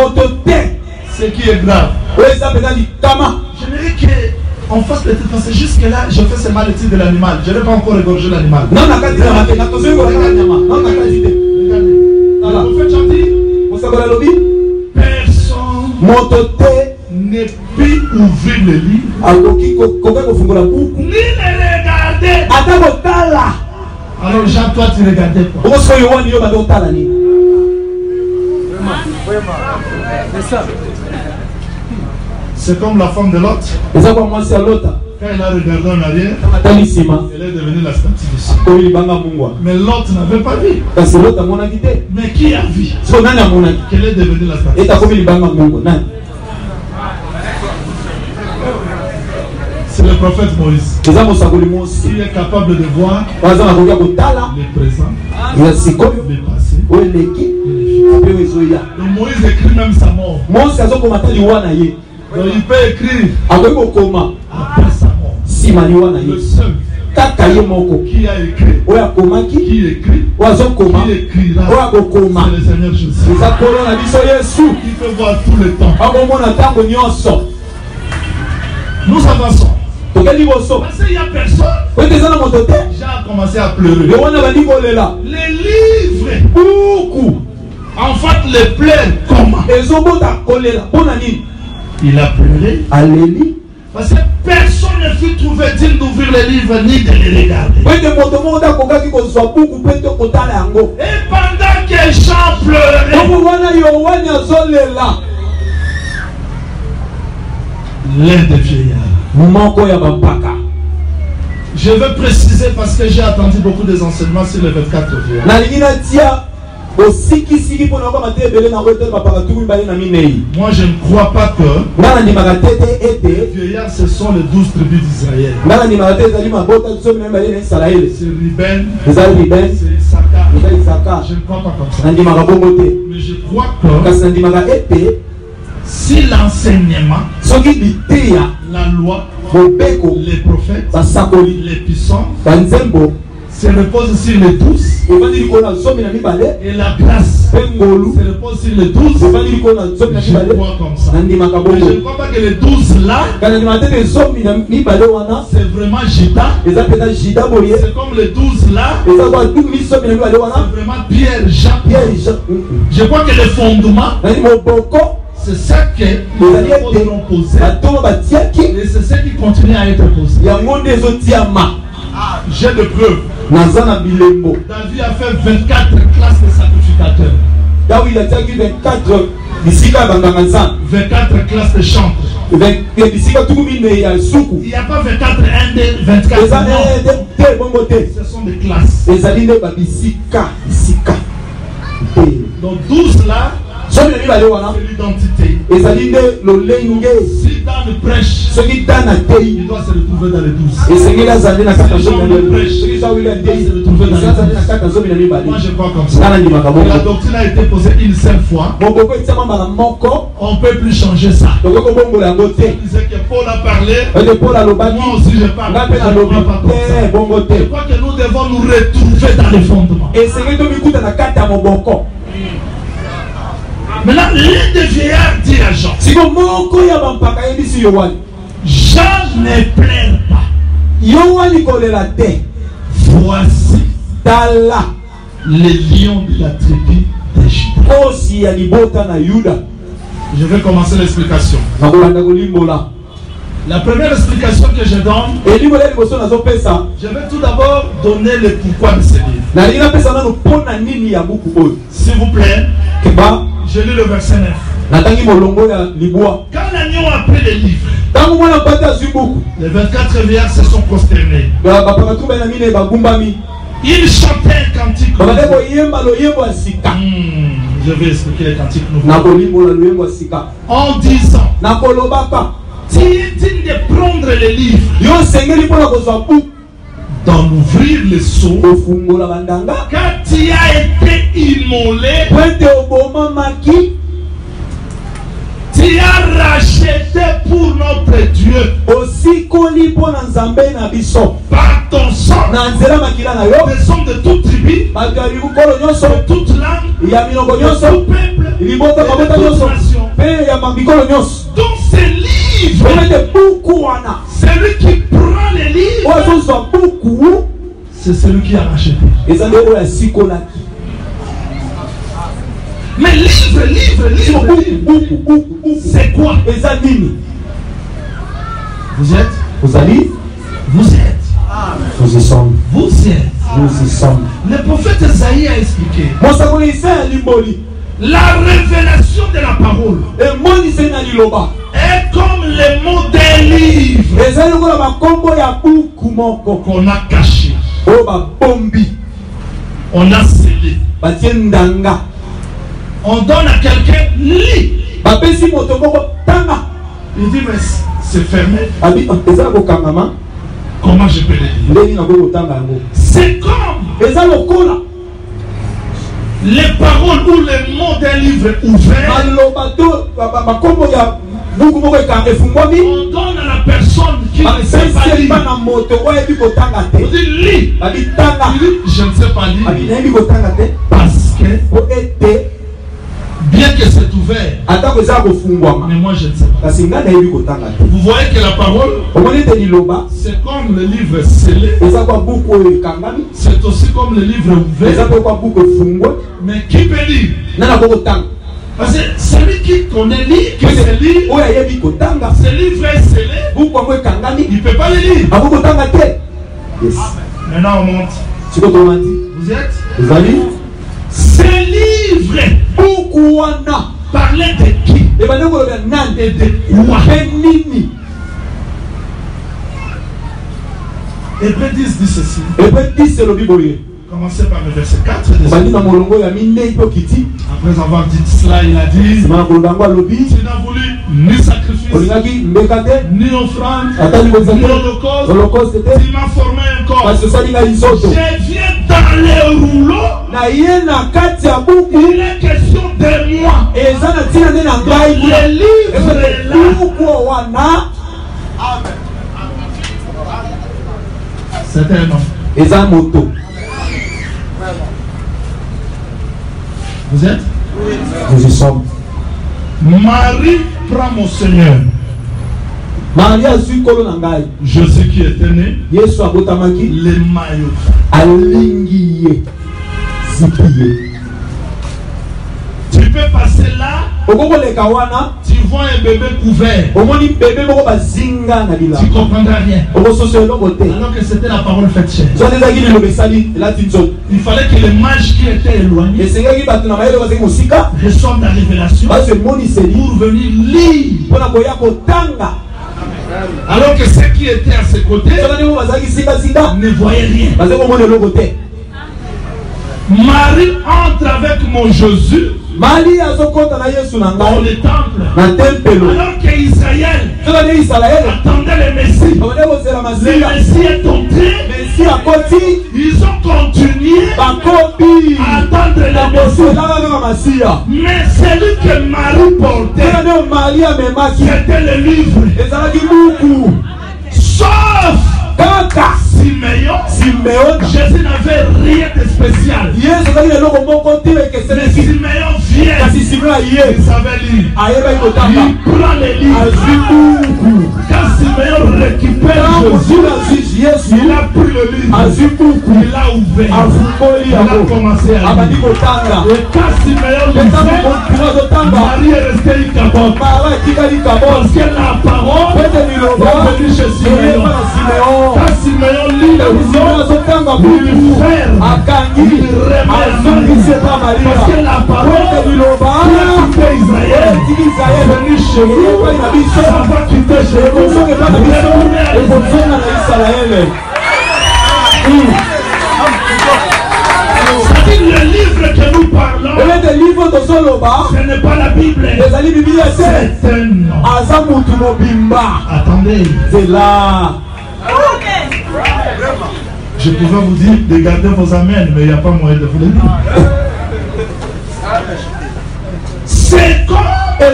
Ce qui est grave. J'aimerais qu'on fasse le titre parce que jusque là je fais seulement le titre de l'animal. Je n'ai pas encore égorgé l'animal. Le prophète Jean dit, personne ne peut ouvrir le livre ni le regarder. Alors Jean, toi tu regardais quoi? C'est comme la femme de Lot. Quand elle a regardé en arrière, elle est devenue la statue de Dieu. Mais Lot n'avait pas vu. Mais qui a vu? Qu'elle est devenue la statue de Dieu. C'est le prophète Moïse. Il est capable de voir le présent, le passé, et le futur. Et Moïse écrit même sa mort. Donc il peut écrire après sa mort. Le seul qui a écrit, qui écrit, qui écrira, c'est le Seigneur Jésus. Qui peut voir tout le temps. Nous avançons. Parce qu'il n'y a personne. J'ai commencé à pleurer. Les livres, en fait, les plaies, comment? Il a pleuré. Parce que personne ne fut trouvé digne d'ouvrir les livres ni de les regarder. Et pendant que Jean pleurait, l'un des vieillards. Je veux préciser parce que j'ai attendu beaucoup des enseignements sur les 24 vieillards. Moi je ne crois pas que les vieillards ce sont les 12 tribus d'Israël. C'est Ruben, c'est Issachar. Je ne crois pas comme ça. Mais je crois que si l'enseignement, la loi, les prophètes, les puissants se repose sur les 12 et la grâce se repose sur les 12. Je crois comme ça. Mais je ne crois pas que les 12 là c'est vraiment Judas. C'est comme les 12 là c'est vraiment Pierre, Jacques. Je crois que le fondement c'est ça que les apôtres ont posé et c'est ça qui continue à être posé. J'ai de preuves. David a fait 24 classes de sacrificateurs. 24 classes de chantres. Il n'y a pas 24 1, 24. Ce sont des classes. Donc 12 là soki na mibale wana c'est l'identité. ezali nde lolenge Si Dan prêche, soki tana tei il doit se retrouver dans les 12. esengeli azali na kata Si Jean zomi na prêche, soki sa wili il doit atei se retrouver dans les azali na 12. kata zomi na mibale Moi je crois comme ça. ngana ndimaka Et la moko doctrine a été posée une seule fois. mokoko etisama mbala moko On ne peut plus changer ça. tokoki kobongola yango te Il disait que Paul a parlé. ete paul alobaki Moi aussi je parle. nga mpe Je nalobi ne crois pas comme ça. te bongo Je te crois que nous devons nous retrouver dans les fondements. esengeli tomikuta na kati ya moboko Maintenant, l'un des vieillards dit à Jean, siko moko ya bampaka yebisi yo wani Jean ne pleure pas. yo wani kolela te Voici tala les lions de la tribu de Juda. kosi ya libota na yuda Je vais commencer l'explication. nakolanda kolimbola La première explication que je donne, elimbola ya liboso nazopesa je vais tout d'abord donner le pourquoi de ce livre. nalingi napesa nano mpo na nini ya buku oyo S'il vous plaît, keba je lis le verset 9. natangi molongo ya libwa Quand l'agneau a pris le livre, ntango mwana mpate azwi buku les 24 vieillards se sont prosternés. bapaka tu bana mine bagumbami Ils chantaient un cantique. babake koyemba loyembo ya sika Je vais expliquer les cantiques nouveaux. nakolimbola loyembo ya sika En disant, nakolobaka tu es digne de prendre le livre, yo osengeli mpona kozwa buku d'en ouvrir les seaux, kofungola bandanga car tu as été immolé, po ete obomamaki tu as racheté pour notre Dieu osikoli mpo na nzambe na biso par ton sang na nzela makila na yo des hommes de toute tribu, bato ya bikolo nyonso de toute langue, ya milongo de nyonso tout peuple, libota mabota et de toute nyonso nation. mpe ya mabikolo nyonso Donc ce livre, po ete buku wana celui qui prend le livre, oyo azozwa buku c'est celui qui a racheté. eza nde oyo asikolaki Mais livre, buku c'est quoi? eza nini Vous êtes, ozali vous êtes, nous y sommes vous êtes. nous y sommes Le prophète Esaïe a expliqué mosakoli isa ya limboli la révélation de la parole emoniseli na liloba est comme le mot d'un livre ezali lokola bakombo ya buku moko qu'on a caché, oyo babombi on a scellé. batie ndanga On donne à quelqu'un, lis. bapesi moto moko tanga Il dit, mais c'est fermé. abi eza na kokangama Comment je peux le lire? ndenge nakoki kotanga yango C'est comme eza lokola les paroles ou les mots d'un livre ouvert. maloba to bakombo ya buku moko efungwami On donne à la personne qui ne sait pas bapesi lire. epa na moto oyo ayebi kotanga On te dit, lis. babi tanga Il dit, je ne sais pas abi lire. nayebi kotanga te Parce que, po ete bien que c'est ouvert, atako eza kofungwama mais moi je ne sais pas. kasi ngai nayebi kotanga te Vous voyez que la parole, omoni ete liloba c'est comme le livre scellé. eza kwa buku oyo ekangami C'est aussi comme le livre eza ouvert. mpe kwa buku efungwe Mais qui peut lire? nana ko kotanga Parce que celui qui connaît lire, qui sait lire, oyo ayebi kotanga ce livre est scellé, buku yango ekangami il ne peut pas le lire. ako kotanga te yes Maintenant on monte. siko tomandi Vous êtes? ezali Ce livre buku wana parlait de qui? ebandi koloba nani Et de quoi? mpe nini Hébreux 10 dit ceci. epe 10 elobi boye Commencez par le verset 4. obandi na molongo ya minei mpe okiti Après avoir dit cela, il a dit, nsima na koloba yango alobi tu n'as voulu ni sacrifice, olingaki mbeka te ni offrande, ata likonza ni te holocauste. holocaste te Tu m'as formé un corps. kasi osali ngai nzoto Je viens dans le rouleau. na ye na kati ya buku Il est question de moi. eza na ntina nde na ngai Le livre est là. buku wana C'était un homme. eza moto Vous êtes? nous y sommes Marie prend mon Seigneur. maria azwi nkolo na ngai Jésus qui était né, yesu abotamaki le maillot. alingi ye zipi ye Tu peux passer là, okokoleka wana tu vois un bébé couvert. omoni bebe moko bazinga na Tu ne bilamba comprendras rien. okososo eloko te Alors que c'était la parole faite chair. soki ezalaki liloba esali elati nzoto Il fallait que les mages qui étaient éloignés esengaki bato na mayele bazali mosika reçoivent la révélation bazwi emoniseli pour venir lire. mpona koya kotanga Alors que ceux qui étaient à ses côtés soki ndenge bazalaki singasinga ne voyaient rien. bazali komona eloko te Marie entre avec mon Jésus Mali azokota na Yesu na dans ngai le temple. na tempelo. Alors qu'Israël Soka ne Israël attendait le Messie. bamane kozela Le Masiya. Messie est entré. Mesi akoti Ils ont continué bakobi à attendre le na Messie. koselanga kaka Masiya. Mais celui que Marie portait, Soka ne Mali amemaki c'était le livre. ezalaki buku Sauf kaka Simeon. Simeona. Jésus n'avait rien de spécial. Yesu azalaki na eloko moko te Mais ekeseneki. Simeon vient. Kasi Simeona Il ye savait lire. ayebaki kotanga. Il prend les livres. Azwi buku. Quand Simeon récupère Ntango Jésus, Juda azwi Yesu il a pris le livre. azwi buku Il a ouvert. afungoli Il a yango commencé à abandi lire. kotanga. Et quand Simeon Ntango lisait, motu azotanga Marie est restée incapable. mara etikali kaboni. Parce que la parole Pete miloba est venue chez eyeba Simeon. na Simeon. Quand Simeon lit le Simeon vision, azotanga il buku ferme. akangi Il remet azongisi epa Parce que Maria. la parole Pete miloba qui a quitté Israël etiki Israel est venue chez vous. epai na biso Ça va quitter chez vous. ekozonga epai na biso Retourner à Israël. ekozonga na Israele. C'est-à-dire le livre que nous parlons, Ebete livre tozoloba ce n'est pas la Bible. ezali Biblia te C'est un nom. aza mutu mobimba Attendez, nzela. je pouvais vous dire de garder vos amens, mais il n'y a pas moyen de vous le dire. C'est comme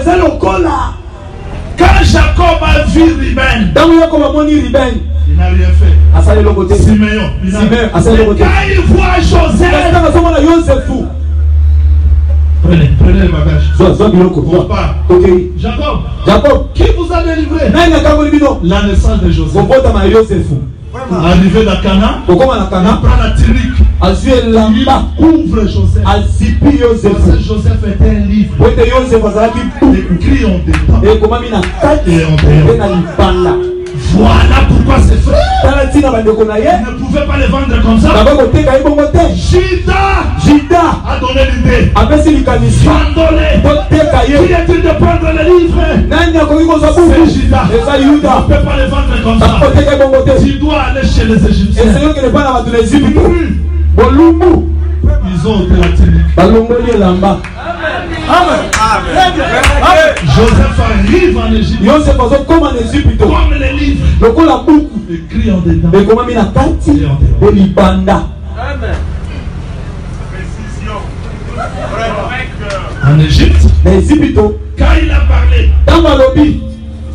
eza lokola quand Jacob a vu Ruben, ntango Yakobo amoni Ruben il n'a rien fait. asali eloko te. Simeon, il n'a Simeon, asali Mais eloko te. quand il voit Kasi Joseph, ntango azomona Yosefu prenez le bagage. zwa biloko On zwa part. tokei. Jacob, Jacob qui vous a délivré? nani akangoli bino La naissance de Joseph. kobotama ya Yosefu Arrivé dans Canaan, kokoma na il Kana prend la tunique, azwi il elamba couvre Joseph. azipi Parce Yosefu que Joseph était un livre po ete Yosefu azalaki buku écrit en dedans ekomami na kati et en mpe dehors. na libanda. Voilà pourquoi ses frères Tala ntina bandeko na ye ne pouvaient pas les vendre comme ça. baba koteka ye bongo te. Juda A donné l'idée. apesi likanisi Vendons-les. toteka Qui ye. est-il de prendre le livre? Nani akoki kozwa C'est buku Juda. eza On ne Yuda peut pas les vendre comme ça. koteka ye bongo te. Tu dois aller chez les Égyptiens. eseyokele mpa na bato na Ezipito bolumbu Ils ont ôté la tunique. balongoli elamba. Joseph arrive en Égypte Yosefu azokoma na Ezipito comme les livres lokola buku écrits en dedans. ekomami na kati mpe libanda. En Égypte, Na Ezipito quand il a parlé ntango alobi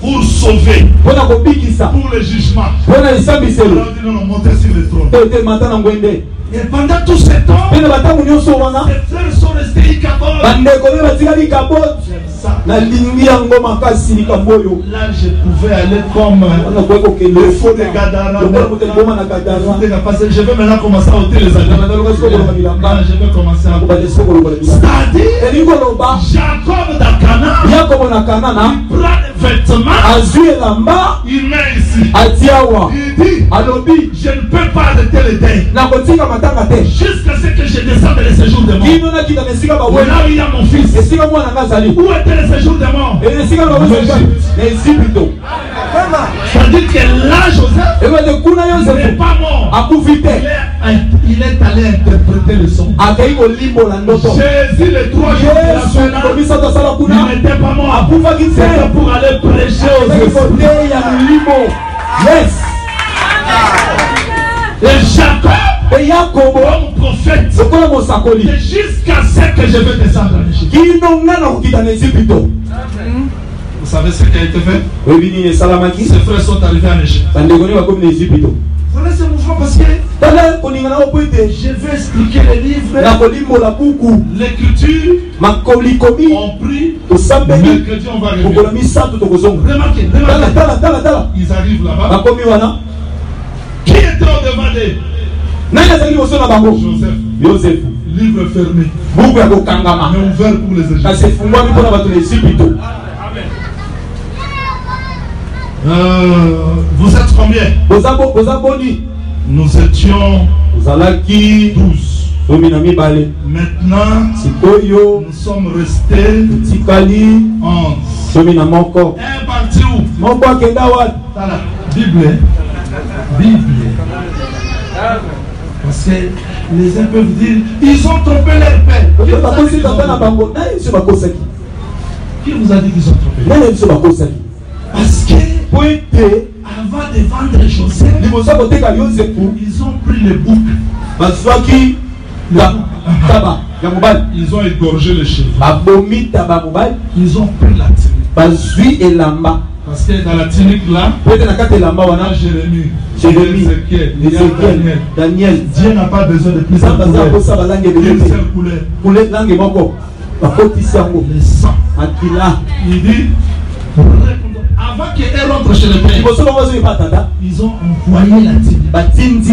pour sauver, mpo na kobikisa pour le jugement, mpo na il esambiselo a dit non, non, montez sur le trône. te ete mata na ngwende. Et pendant tout ce temps, mpe na batango nyonso wana les frères sont restés incapables. bandeko mpe batikali kaboti J'aime ça. nalingi yango makasi likambo oyo Là, je pouvais aller comme wana koki kokende le faux de Gadara. lokola moto eboma na kadara. Parce que je vais maintenant commencer à ôter les animaux. Là, Je vais commencer à kobanda esiko kolokola bilamba. C'est-à-dire, elingi koloba Jacob d'Akana, yakobo na kanana il prend les vêtements, azwi elamba il met ici. ati awa Il dit, alobi je ne peux pas arrêter le deuil nakotika matanga te jusqu'à ce que je descende le séjour de mort. kino nakita na esika baweli Là où il y a mon fils. esika mwana nga azali Où était le séjour de mort? esika baweli na Ezipito. C'est-à-dire que là, Joseph ebate kuna n'est Yosefu pas mort. akufi te Il est allé interpréter le son. akei kolimbola ndoto. Jésus, les 3 jours de la Yesu semaine, misato asala il kuna n'était pas mort. akufaki te C'était pour aller prêcher aux ezaki esprits. koteya milimo. Yes. Et Jacob, mpe Yakobo comme prophète, lokola mosakoli c'est jusqu'à ce que je vais descendre en Égypte. kino nga na kokita na Ezipito. Vous savez ce qui a été fait? oyebi nini esalamaki Ses frères sont arrivés en Égypte. bandeko nini bakomi na Ezipito. Voilà ce mouvement parce que tala koningana opo ete je vais expliquer les livres. na kolimbola buku L'écriture, makolikomi on prie. tosambeli Mercredi, on va arriver. mokola misato tokozonga. Remarquez, Tala remarquez. tala tala tala Ils arrivent là-bas. bakomi wana Qui était au-devant d'eux? nani azali liboso na bango? Joseph. Yosefu. Livre fermé, buku ya kokangama mais ouvert pour les Égyptiens. kasi efungwami mpona bato na Ezipito. Vous êtes combien? boza boni Nous étions ozalaki 12. zomi na mibale Maintenant, sikoyo nous sommes restés tikali 11. zomi na moko. Un parti où? Moko akenda wapi? Voilà. Bible. Bible. Parce Parce que les uns peuvent dire, ils ont trompé leur père. Qui vous a dit qu'ils ont trompé? Parce que avant de vendre Joseph, ils ont pris les boucles. Ils ont égorgé les cheveux. Ils ont pris la tunique. Parce que dans la tunique là, Jérémie, Ézéchiel, Daniel. Dieu n'a pas besoin de plus de couleur. Le sang. Il dit, avant qu'elle rentre chez le père, ils ont envoyé la tunique.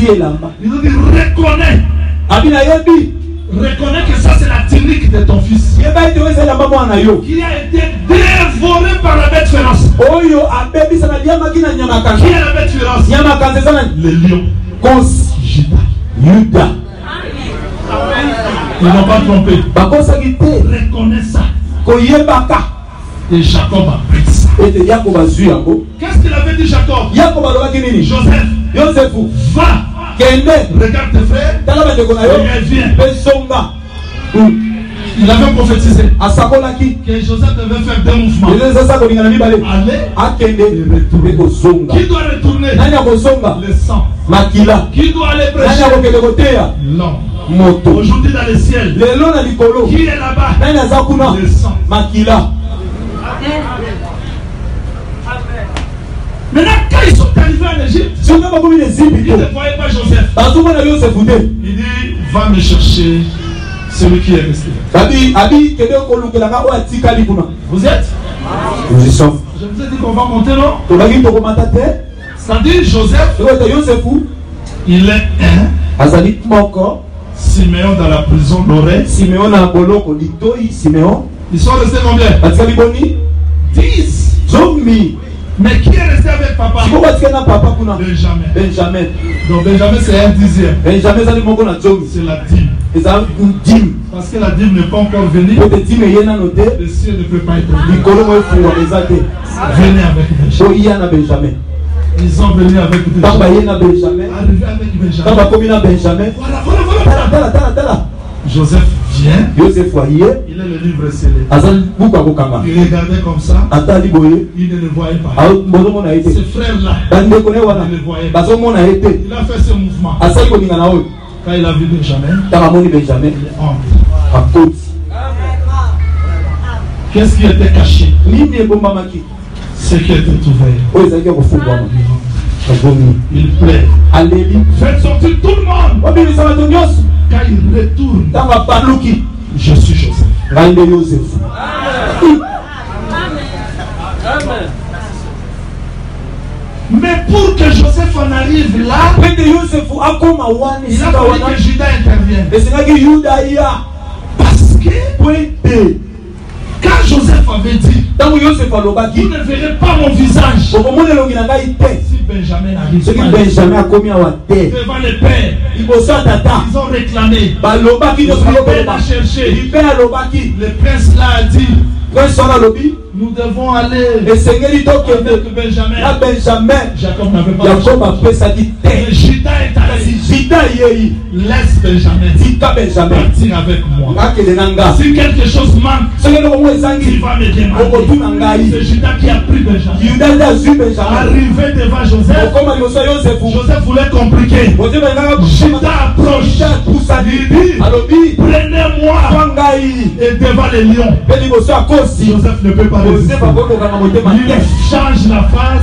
Ils ont dit, reconnais que ça c'est la tunique de ton fils qui a été dévoré par la bête féroce. Qui est la bête féroce? Le lion. Judas. Ils n'ont pas trompé. Reconnais ça. Et Jacob a pris ça. Qu'est-ce qu'il avait dit Jacob? Joseph, va. Regarde tes frères. Reviens. Il avait prophétisé que Joseph devait faire deux mouvements. Aller et retourner. Qui doit retourner? Le sang. Qui doit aller prêcher? L'homme. Aujourd'hui dans le ciel. Qui est là-bas? Le sang. Maintenant, quand ils sont arrivés en Égypte, ils ne voyaient pas Joseph. Il dit, va me chercher celui qui est resté. Vous êtes? Nous y sommes. Je vous ai dit qu'on va monter, non? Ça dit Joseph, il est un. Siméon dans la prison d'Orée. Ils sont restés combien? 10. Mais qui est resté avec papa? Benjamin. Donc Benjamin c'est un dixième. C'est la dîme. Parce que la dîme n'est pas encore venue. Le ciel ne peut pas être venu. Venez avec Benjamin. Ils sont venus avec Benjamin. Arrivés avec Benjamin. Voilà. Joseph vient. Il est le livre scellé. Il regardait comme ça. Il ne le voyait pas. Ses frères-là, il ne le voyait pas. Il a fait ce mouvement. Quand il a vu Benjamin, il est entre. Qu'est-ce qui était caché? Ce qui était ouvert. Il plaît. Faites sortir tout le monde. Quand il retourne, je suis Joseph. Mais pour que Joseph en arrive là, il a fallu que Judas intervienne. Parce que quand Joseph avait dit, vous ne verrez pas mon visage si Benjamin arrive devant les pères, ils ont réclamé. Le père l'a cherché. Le prince là a dit, nous devons aller avec Benjamin. Jacob n'avait pas mais Judas est allé. Laisse Benjamin partir avec moi. Si quelque chose manque, tu vas me demander. C'est Judas qui a pris Benjamin. Arrivé devant Joseph, Joseph voulait compliquer. Judas approche. Il dit, prenez-moi. Et devant les lions, Joseph ne peut pas résister. Il change la face.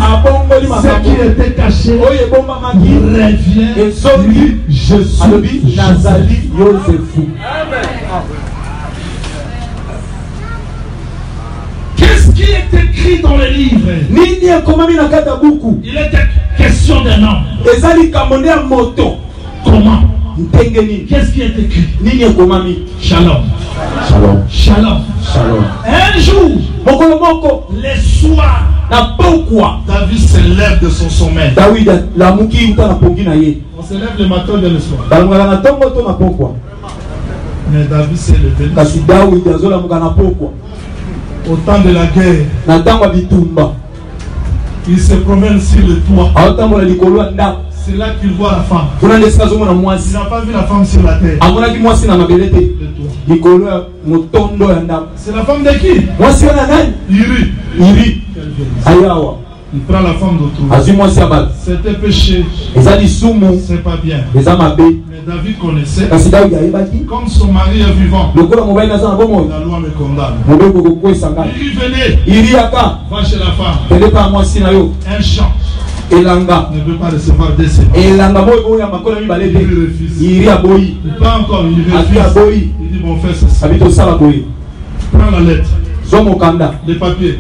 Ce qui était caché revient. Je suis Nazali Joseph. Qu'est-ce qui est écrit dans les livres? Il était question d'un homme. Comment? Qu'est-ce qui est écrit? Shalom. Un jour, le soir, David se lève de son sommeil. On se lève le matin de le soir. Mais David s'est levé au temps de la guerre. Il se promène sur le toit. C'est là qu'il voit la femme. Kuna ndesika zo mona Il mwasi. n'a pas vu la femme sur la terre. Amona ki mwasi na mabele te. De toi. Likolo ya motondo ya ndako. C'est la femme de qui? Mwasi wana nani? Iri. Iri. Ayawa. Il prend la femme d'autrui. Azwi mwasi ya bato. C'était péché. Eza lisumu. C'est pas bien. Eza mabe. Mais David connaissait. Kasi Daudi ayebaki. Comme son mari est vivant, Lokola mobali naza na bomoi. la loi me condamne. Mobeko kokwesa ngai. Iri, venez. Iri aka. Va chez la femme. Tende pa mwasi na yo. Un champ Elanga. ne peut pas recevoir des séments. Elanga moyo boyo ya makona mibale te. Il refuse. Iri aboyi. Pas encore, il Azwi refuse. aboyi. Il dit, mon frère, c'est ça. Abi tosala boye. Prends la lettre, Zo mokanda. les papiers.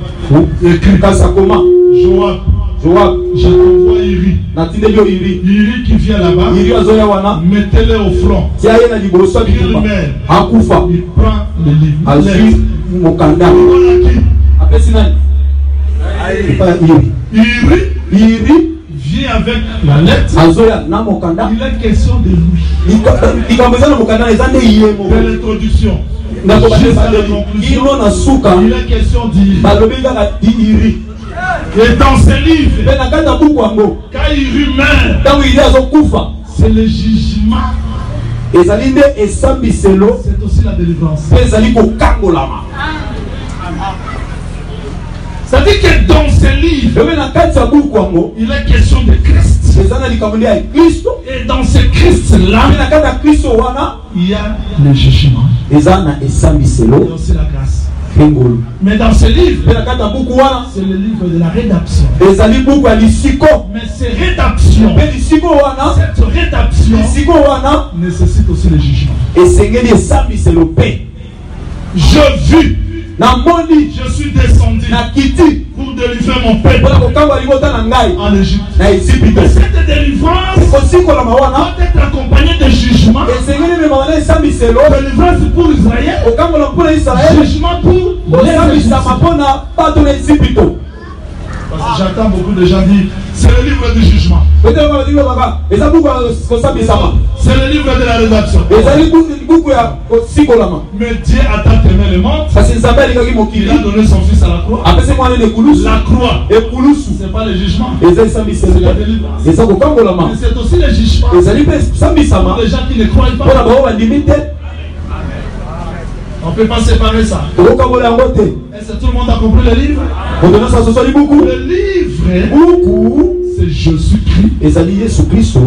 Écrit kasa koma. Joab, Joab. je t'envoie Iri. Natinde yo Iri. Iri qui vient là-bas, Iri azoya wana. mettez-le au front. Tia ye na liboso bitumba. Akufa. Il prend le livre. Azwi mokanda. Il donne à qui? Apesi nani? Pa Iri. Iri Iri vient avec la lettre. azoya na mokanda. Il est question de lui. Likambo eza na mokanda eza nde ye moko. De l'introduction. Ndako Jusqu'à batesa la leli. conclusion. Ino na suka. Il est question d'Iri. Balobi kaka Iri. Et dans ce livre, Mpe na kati ya buku yango. quand Iri meurt, Ntango Iri azokufa. c'est le jugement. Ezali nde esambiselo. C'est aussi la délivrance. Mpe ezali kokangolama. C'est-à-dire que dans ce livre, Mpe na kati ya buku yango. il est question de Christ. Eza na likambo nde ya Kristo. Et dans ce Christ-là, Mpe na kati ya Kristo wana. il y a le jugement. Eza na Et esambiselo. aussi la grâce. Ngolu. Mais dans ce livre, Mpe na kati ya buku wana. c'est le livre de la rédemption. Ezali buku ya lisiko. Mais ces rédemptions, Mpe lisiko wana. cette rédemption Lisiko wana. nécessite aussi le jugement. Esengeli esambiselo mpe. Je vis, Na moni. je suis descendu Na kiti. pour délivrer mon peuple Mpona kokangwa libota na ngai. en Égypte. Na Ezipito. Mais cette délivrance Kosikolama wana. doit être accompagnée de jugement. Esengeli mema wana esambiselo. Délivrance pour Israël, Kokangola mpona Israele. jugement pour les Osambisama Égyptiens. mpona bato na Ezipito. Parce que j'entends beaucoup de gens dire c'est le livre du jugement, Peut-être que vous avez eza buku ya kosambisama. c'est le livre de la rédemption. Ezali buku ya kosikolama. Mais Dieu a tant aimé le monde, Kasi Nzambe alikaki il mokili. a donné son fils à la croix. Apesi mwana ekulusu. La croix, Ekulusu. c'est pas le jugement, Eza c'est esambiselo. la délivrance. Eza kokangolama. Mais c'est aussi le jugement Ezali mpe esambisama. pour les gens qui ne croient Mpona pas. bango bandimi te. On ne peut pas séparer ça. Tokokangola yango te. Est-ce que tout le monde a compris le livre? Moto nyonso asosoli buku. Le livre, Buku c'est Jésus-Christ. ezali Yesu Kristo.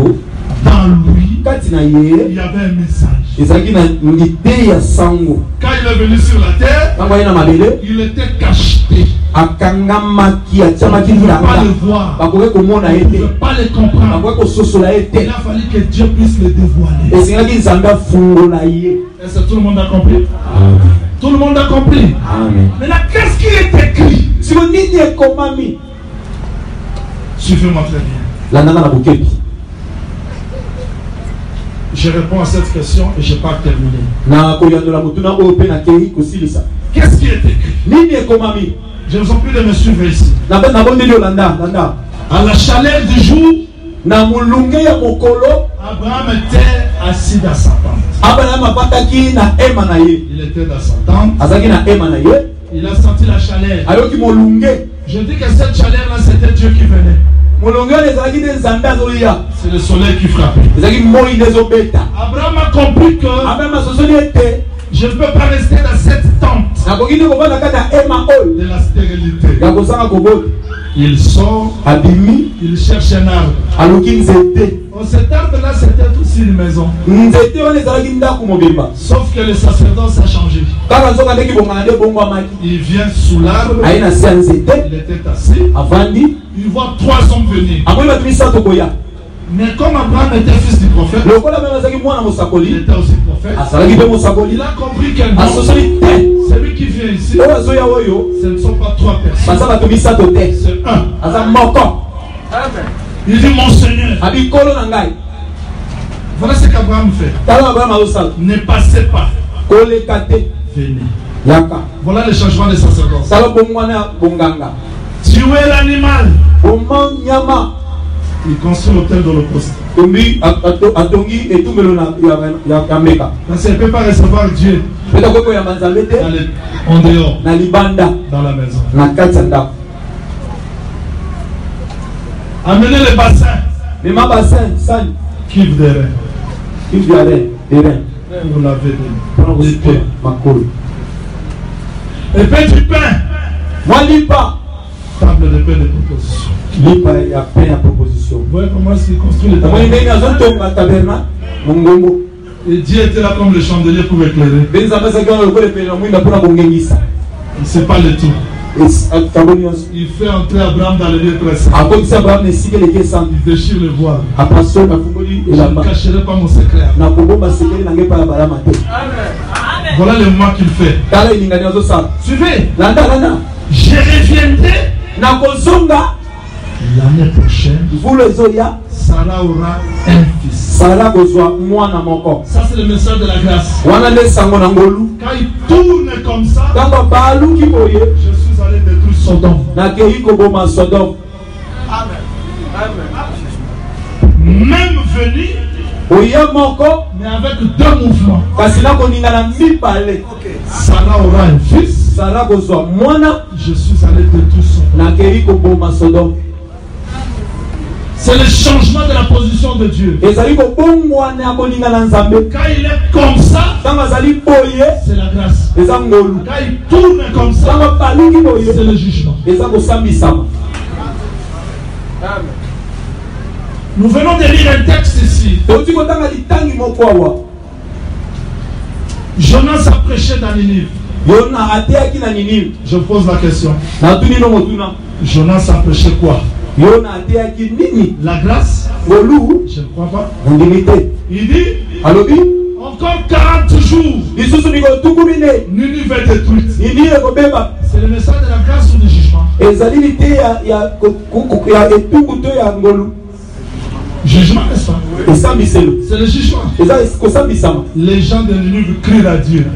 Dans lui, Kati na il ye y avait un message. ezalaki na ngite ya sango. Quand il est venu sur la terre, Ntango aye na mabele il était cacheté. akangamaki atiamaki On ne pouvait pas bilanga. le voir. Bakoki komona ye On ne te. pouvait pas le comprendre. Bakoki kososola ye Il te. a fallu que Dieu puisse le dévoiler. Esengaki Nzambe afungola ye. Est-ce que tout le monde a compris? Tout le monde a compris. Amen. Maintenant, qu'est-ce qui est écrit? Siko nini ekomami? Suivez-moi très bien. Landanga na bokebi. Je réponds à cette question et je n'ai pas terminé. Na koyandola motuna oyo mpe nakei kosilisa. Qu'est-ce qui est écrit? Nini ekomami? Je vous en prie de me suivre ici. Nabondeli yo landa. À la chaleur du jour, Na molunge ya mokolo. Abraham était assis dans sa tente. Abraham abataki na ema na ye. Il était dans sa tente. Azaki na ema na ye. Il a senti la chaleur. Ayoki molunge. Je dis que cette chaleur-là, c'était Dieu qui venait. Molonge wana ezalaki nde Nzambe azoya. C'est le soleil qui frappait. Ezalaki moi nde ezobeta. Abraham a compris que Abraham asosoli ete je ne peux pas rester dans cette tente nakoki nde kovanda kati ya ema oyo de la stérilité. ya kozanga kobota. Il sort, Abimi il cherche un arbre. aluki nzete. Oh, cet arbre-là, c'était aussi une maison. Nzete wana ezalaki ndako mobimba. Sauf que le sacerdoce a changé. Kaka nzoka ndeki bongana nde bongwamaki. Il vient sous l'arbre. Aye na se ya nzete. Il était assis. Avandi. Il voit 3 hommes venir. amoni bato misato koya. Mais comme Abraham était fils du prophète, lokola meme azalaki mwana il mosakoli. était aussi prophète. Azalaki mpe mosakoli. Il a compris que non, asosoli te. celui qui vient ici, oyo azoya oyo ce ne sont pas 3 personnes. baza bato misato te. C'est un. aza moko. Il dit mon Seigneur. abi kolo na ngai. Voilà ce qu'Abraham fait. tala abraham azosala. Ne passez pas. koleka te. Venez. yaka. Voilà le changement de sacerdoce. tala bongwana ya bonganga. Tuez l'animal. boma nyama. Il construit l'autel d'Holocauste. tombi atongi etumbelo ya meka. Parce qu'il ne peut pas recevoir Dieu peta koko ya manzambe te. en dehors, na libanda. dans la maison. na kati ya ndako. Amenez le bassin. Mais ma bassin, ça. Kiff des reins. Kiff des reins. Vous l'avez dit. Prends les pieds, ma colle. Et puis du pain. Moi, lis pas. Table de pain de proposition. Lis pas, il y a pain à proposition. Vous voyez comment est-ce qu'il construit les tabernacle. Et Dieu était là comme le chandelier pour éclairer. C'est pas le tout. Il fait entrer Abraham dans le lieu très saint. Il déchire le voile. Je ne cacherai pas mon secret. Voilà le mois qu'il fait. Suivez. Je reviendrai l'année prochaine. Sarah aura un fils. Ça c'est le message de la grâce. Quand il tourne comme ça, je suis allé détruire Sodome. Même venu, mais avec deux mouvements. Sarah aura un fils. Je suis allé détruire Sodome. C'est le changement de la position de Dieu. Quand il est comme ça, c'est la grâce. Quand il tourne comme ça, c'est le jugement. Nous venons de lire un texte ici. Jonas a prêché dans Ninive. Je pose la question. Jonas a prêché quoi? La grâce? Je ne crois pas. Il dit encore 40 jours. Ninive est détruite. C'est le message de la grâce ou du jugement? Jugement, n'est-ce pas? C'est le jugement. Les gens de Ninive crient à Dieu.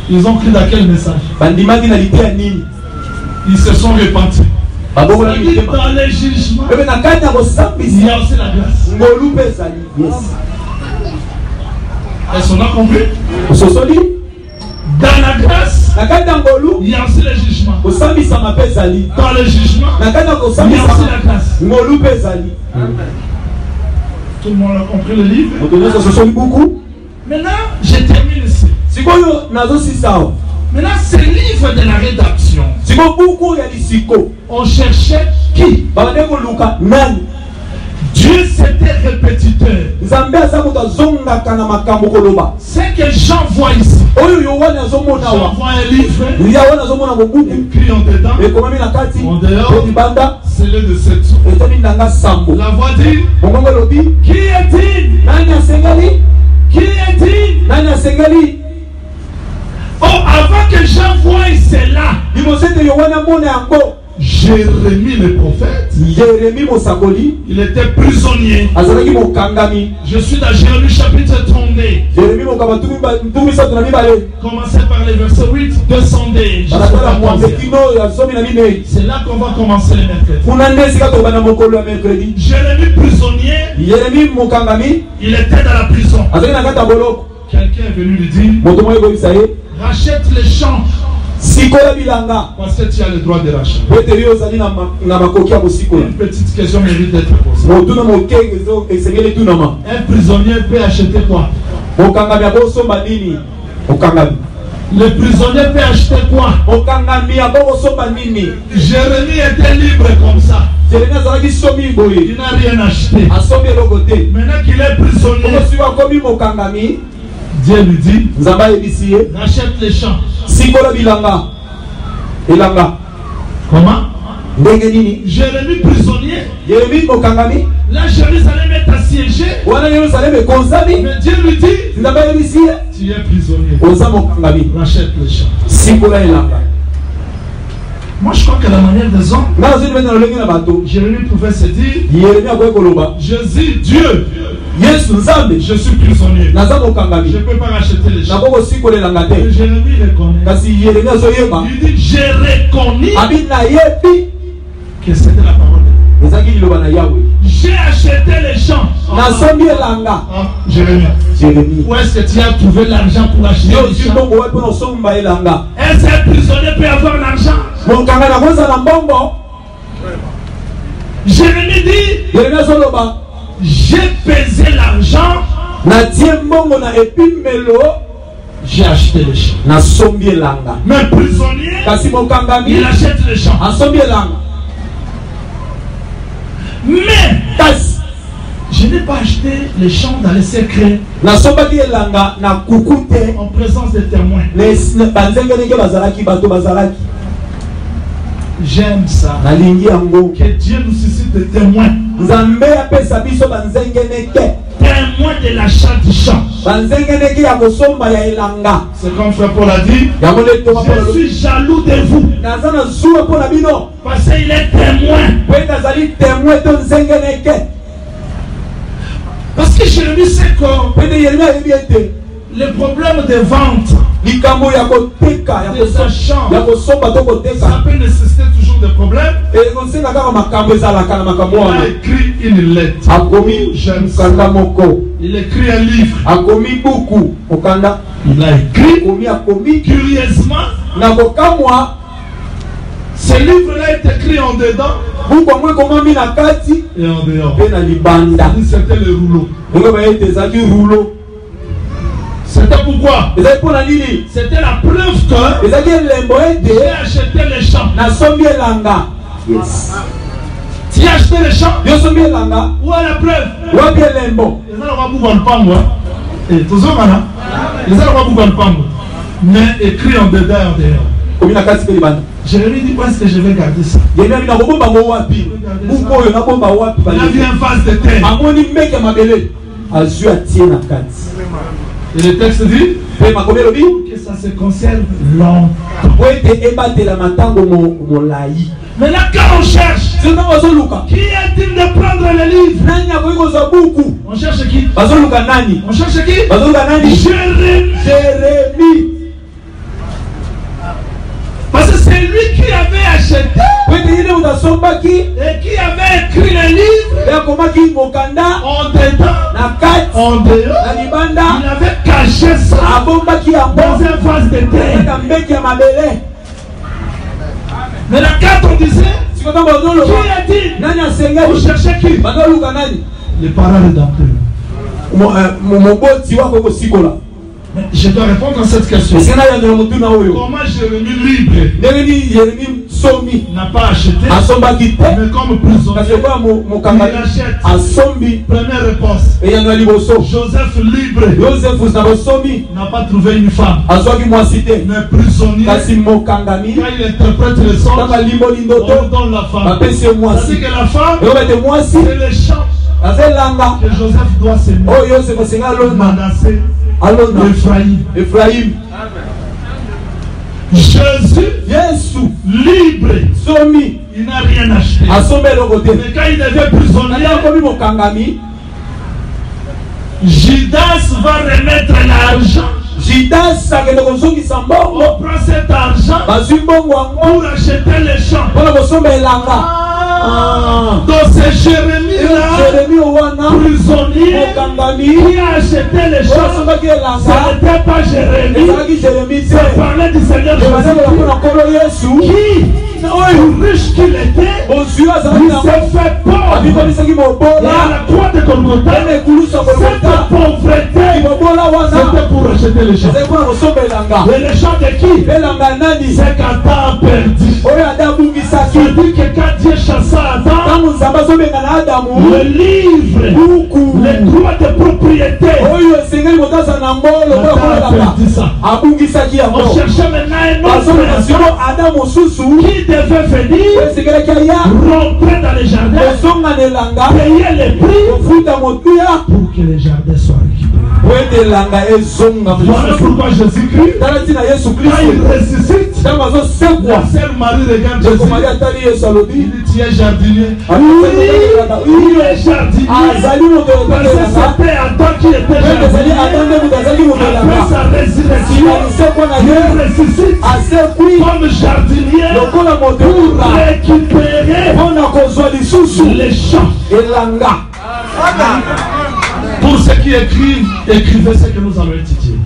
Ils ont crié dans quel message? Ils se sont repentis. Dans les jugements, il y a aussi la grâce. Est-ce qu'on a compris? Dans la grâce, il y a aussi le jugement. Dans le jugement, il y a aussi la grâce. Tout le monde a compris le livre? Maintenant, je termine ici. Maintenant, c'est le livre de la rédaction. On cherchait qui? Dieu c'était répétiteur. C'est que Jean voit ici. Jean voit un livre. Écrit en dedans. En dehors. C'est le de cette eau. La voix dit. Qui est-il? Qui est-il? Oh, avant que Jean voie c'est là. Jérémie le prophète, il était prisonnier. Je suis dans Jérémie chapitre 32. Commencez par les versets 8, descendez. C'est là qu'on va commencer le mercredi. Jérémie prisonnier, il était dans la prison. Quelqu'un est venu lui dire, rachète les champs. Parce que tu as le droit de racheter. Une petite question mérite d'être posée. Un prisonnier peut acheter quoi? Le prisonnier peut acheter quoi? Jérémie était libre comme ça. Il n'a rien acheté. Maintenant qu'il est prisonnier, Dieu lui dit, rachète les champs. Comment? Jérémie prisonnier. Là Jérusalem est assiégée. Mais Dieu lui dit, tu es prisonnier. Rachète les champs. Moi je crois que la manière des hommes, Jérémie pouvait se dire, Jésus, Dieu, je suis prisonnier. Je ne peux pas racheter les champs. Jérémie reconnaît. Il dit, j'ai reconnu que c'était la parole de Dieu. J'ai acheté les champs. Jérémie. Où est-ce que tu as trouvé l'argent pour acheter les champs? Est-ce qu'un prisonnier peut avoir l'argent? Jérémie dit, j'ai pesé l'argent, j'ai acheté les champs. Mais prisonnier, il achète les champs. Mais je n'ai pas acheté les champs dans les secrets en présence des témoins. J'aime ça. Que Dieu nous suscite des témoins. Témoins de l'achat du champ. C'est comme frère Paul a dit, je suis jaloux de vous. Parce qu'il est témoin. Parce que Jérémie sait que le problème de vente de ce champ, ça peut nécessiter toujours des problèmes. Il a écrit une lettre. J'aime ça. Il écrit un livre. Il a écrit curieusement. Ce livre-là est écrit en dedans et en dehors. C'était le rouleau. C'était pourquoi? C'était la preuve que j'ai acheté les champs. Yes. Tu as acheté les champs? Où est la preuve? Les mais écrit en dedans et en dehors. Jérémie dit, où est-ce que je vais garder ça? Il a vu un vase de terre. Et le texte dit que ça se conserve longtemps. Mais là, quand on cherche, qui est-il de prendre le livre? On cherche qui? On cherche qui? Jérémie. Parce que c'est lui qui avait acheté et qui avait écrit le livre en dehors. Il avait caché ça dans un vase de terre. Mais la carte on disait, qui a-t-il? Vous cherchez qui? Les parents rédempteurs. Je dois répondre à cette question. Comment Jérémie libre n'a pas acheté, mais comme prisonnier, il achète. Première réponse. Joseph libre n'a pas trouvé une femme, mais prisonnier, quand il interprète le son, on lui donne la femme. C'est-à-dire que la femme, c'est le champ que Joseph doit s'aimer. Manassé, Ephraïm. Jésus, libre, il n'a rien acheté. Mais quand il devait prisonnier, Judas va remettre l'argent. On prend cet argent pour acheter les champs. Donc c'est Jérémie-là, prisonnier, qui a acheté les champs. Ça n'était pas Jérémie, ça parlait du Seigneur Jésus qui, riche qu'il était, il s'est fait pauvre. Et à la croix de Golgotha, cette pauvreté, c'était pour acheter les champs. Et les champs de qui? C'est qu'Adam perdu. Ça dit que quand Dieu chassa Adam, le livre, les droits de propriété, Adam a perdu ça. On cherchait maintenant un autre qui devait venir, rentrer dans les jardins, payer les prix pour que les jardins soient récupérés. Voilà pourquoi Jésus-Christ, quand il ressuscite, la sœur Marie regarde Jésus, il dit, tu es jardinier. Oui, il est jardinier. Parce que c'était Adam qui était jardinier. Après sa résurrection, il ressuscite comme jardinier pour récupérer les champs. Pour ceux qui écrivent, écrivez ce que nous allons étudier.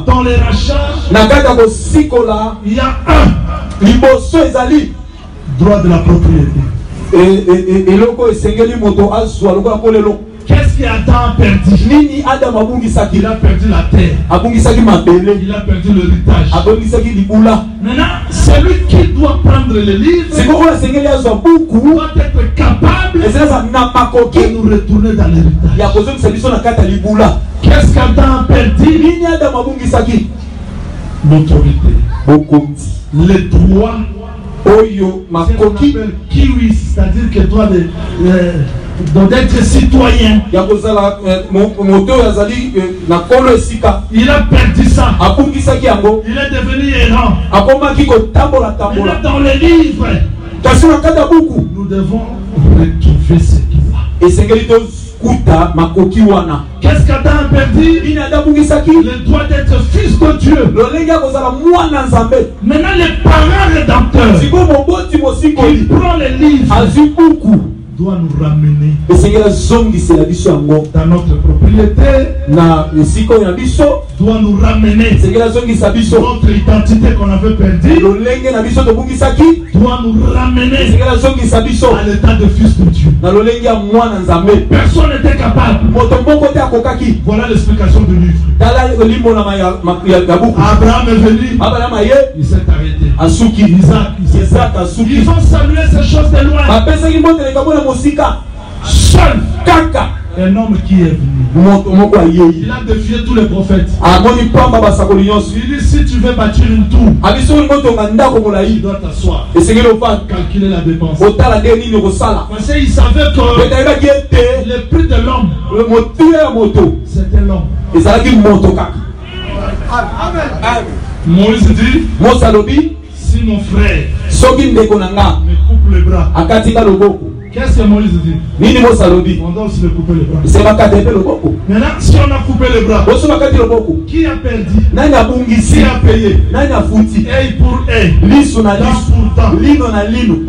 Dans les rachats, il y a 1, droit de la propriété. Qu'est-ce qui Adam a perdu? Il a perdu la terre. Il a perdu l'héritage. Maintenant, celui qui doit prendre le livre doit être capable de nous retourner dans l'héritage. Qu'est-ce qu'Adam a perdu? L'autorité, les droits, kiwi, c'est-à-dire que toi d'être citoyen. Il a perdu ça. Il est devenu errant. Il est dans les livres. Nous devons retrouver ce droit. Qu'est-ce qu'Adam a perdu? Le droit d'être fils de Dieu. Maintenant les parents rédempteurs qui prend les livres doit nous ramener dans notre propriété, doit nous ramener notre identité qu'on avait perdue, doit nous ramener à l'état de fils de Dieu. Personne n'était capable. Voilà l'explication du livre. Abraham est venu, il s'est arrêté. Isaac, ils ont salué ces choses de loin. Seul un homme qui est venu, il a défié tous les prophètes. Il dit si tu veux bâtir une tour, tu dois t'asseoir, calculer la dépense. Parce qu'il savait que le prix de l'homme, c'était l'homme. Moïse dit, si mon frère me coupe les bras, qu'est-ce que Moïse dit? On doit aussi le couper les bras. Maintenant, si on a coupé les bras, qui a perdu? Qui a payé? Œil pour œil, dent pour dent.